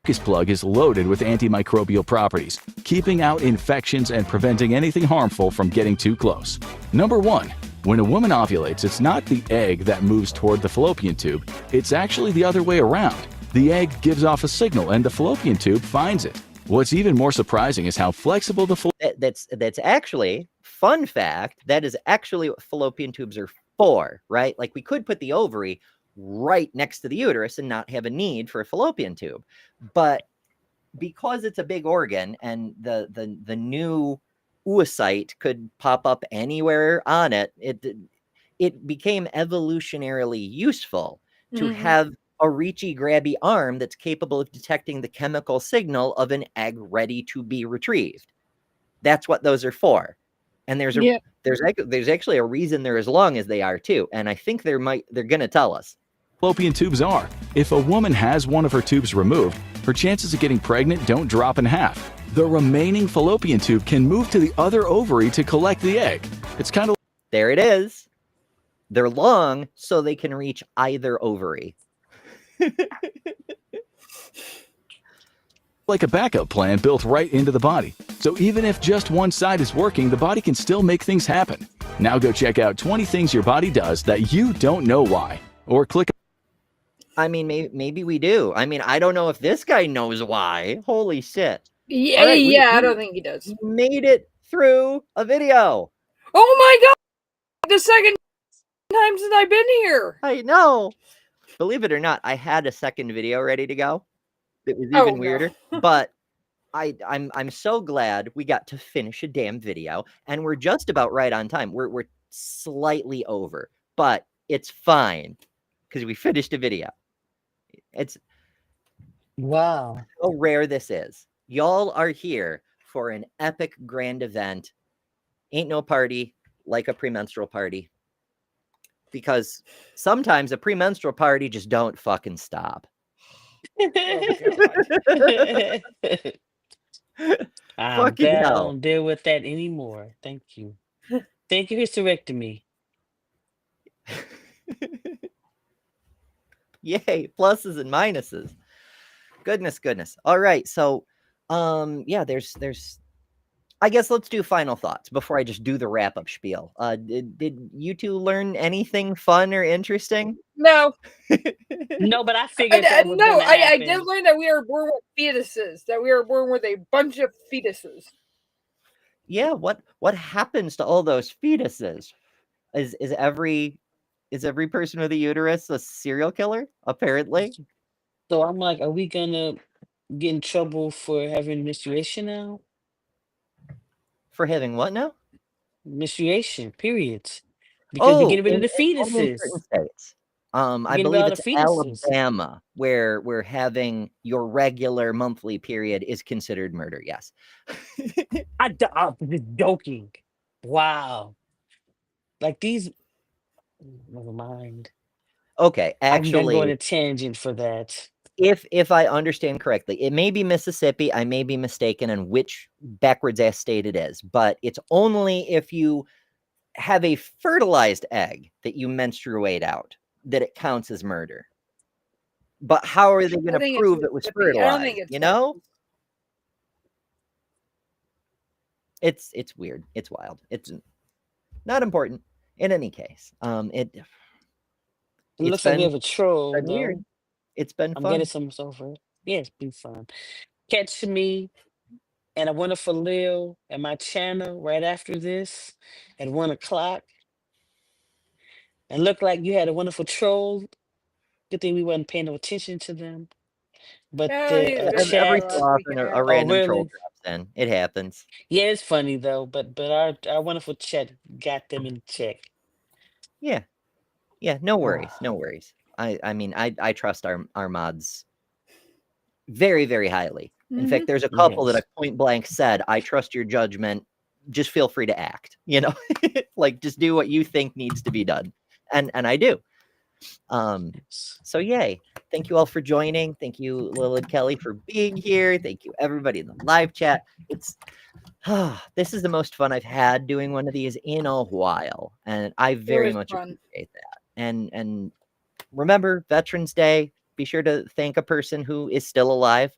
Mucus plug is loaded with antimicrobial properties, keeping out infections and preventing anything harmful from getting too close. Number 1. When a woman ovulates, it's not the egg that moves toward the fallopian tube. It's actually the other way around. The egg gives off a signal and the fallopian tube finds it. What's even more surprising is how flexible the That's actually, fun fact, that is actually what fallopian tubes are for, right? Like we could put the ovary right next to the uterus and not have a need for a fallopian tube. But because it's a big organ and the new oocyte could pop up anywhere on it, it became evolutionarily useful to have a reachy, grabby arm that's capable of detecting the chemical signal of an egg ready to be retrieved. That's what those are for. And there's actually a reason they're as long as they are too. And I think they're going to tell us. fallopian tubes are. If a woman has one of her tubes removed, her chances of getting pregnant don't drop in half. The remaining fallopian tube can move to the other ovary to collect the egg. It's kind of... There it is. They're long so they can reach either ovary. like a backup plan built right into the body. So even if just one side is working, the body can still make things happen. Now go check out 20 things your body does that you don't know why. Or click... I mean, maybe we do. I mean, I don't know if this guy knows why. Holy shit. Yeah, Right, I don't think he does. Made it through a video. Oh my god! The second time since I've been here. I know. Believe it or not, I had a second video ready to go. It was even weirder. But I'm so glad we got to finish a damn video, and we're just about right on time. We're slightly over, but it's fine because we finished a video. It's wow. How rare this is. Y'all are here for an epic grand event. Ain't no party like a premenstrual party. Because sometimes a premenstrual party just don't fucking stop. I Fucking hell. don't deal with that anymore. Thank you. Thank you, hysterectomy. Yay, pluses and minuses. Goodness. All right, so yeah, there's I guess let's do final thoughts before I just do the wrap-up spiel. Did you two learn anything fun or interesting? No. No, but I figured that was gonna I happen. did learn that we are born with fetuses, that we are born with a bunch of fetuses. Yeah, what happens to all those fetuses? Is every person with a uterus a serial killer? Apparently. So I'm like, are we gonna get in trouble for having menstruation now? For having what now? Menstruation, periods. Because we're getting rid of the only in certain fetuses. states. I Getting believe rid of it's the fetuses. Alabama where having your regular monthly period is considered murder. Yes. I'm just joking. Wow. Like these. Never mind. Okay, I'm gonna go on actually, a tangent for that. if I understand correctly, it may be Mississippi. I may be mistaken on which backwards ass state it is, but it's only if you have a fertilized egg that you menstruate out that it counts as murder. But how are they going to prove it was fertilized? You know? It's weird. It's wild. It's not important in any case. It looks like we have a troll, been though. weird. It's been I'm fun. getting some over. Yeah, it's been fun. Catch me and A Wonderful Lil at my channel right after this at 1 o'clock. And look like you had a wonderful troll. Good thing we wasn't paying no attention to them. But the chat. Every so often a random troll really? drops in. It happens. Yeah, it's funny though. But our wonderful chat got them in check. Yeah. No worries. No worries. I mean, I trust our mods very, very highly. In fact, there's a couple that I point blank said, I trust your judgment. Just feel free to act, you know, like just do what you think needs to be done. And I do. So yay. Thank you all for joining. Thank you, Lilith Kelly, for being here. Thank you, everybody in the live chat. This is the most fun I've had doing one of these in a while, and I very was much fun. appreciate that. And remember, Veterans Day, be sure to thank a person who is still alive,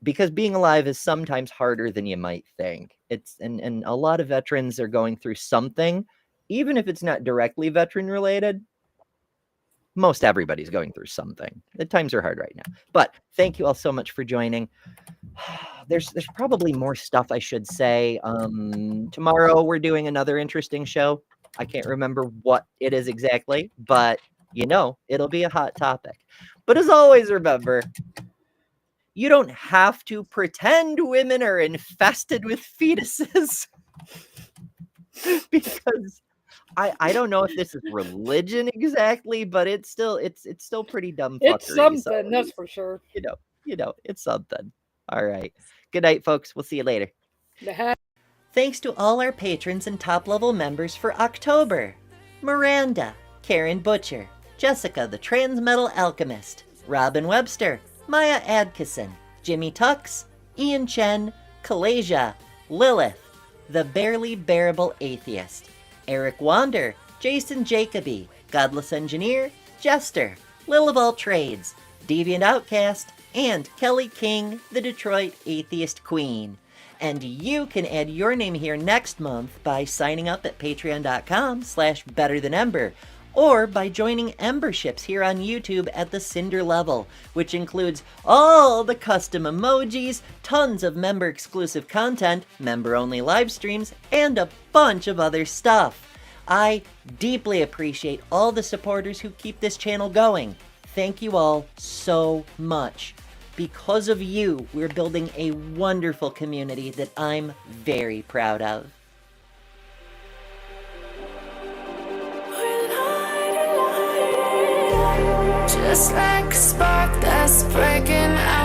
because being alive is sometimes harder than you might think. And a lot of veterans are going through something, even if it's not directly veteran related. Most everybody's going through something. The times are hard right now. But thank you all so much for joining. There's probably more stuff I should say. Tomorrow we're doing another interesting show. I can't remember what it is exactly, but it'll be a hot topic. But as always, remember, you don't have to pretend women are infested with fetuses. Because I don't know if this is religion exactly, but it's still pretty dumb fuckery. It's something, so, that's for sure. It's something. All right. Good night, folks. We'll see you later. Thanks to all our patrons and top-level members for October. Miranda, Karen Butcher, Jessica the Transmetal Alchemist, Robin Webster, Maya Adkison, Jimmy Tux, Ian Chen, Kalasia, Lilith, The Barely Bearable Atheist, Eric Wander, Jason Jacoby, Godless Engineer, Jester, Lil of All Trades, Deviant Outcast, and Kelly King, the Detroit Atheist Queen. And you can add your name here next month by signing up at patreon.com/betterthanember, or by joining Emberships here on YouTube at the Cinder level, which includes all the custom emojis, tons of member-exclusive content, member-only live streams, and a bunch of other stuff. I deeply appreciate all the supporters who keep this channel going. Thank you all so much. Because of you, we're building a wonderful community that I'm very proud of. Just like a spark that's breaking out.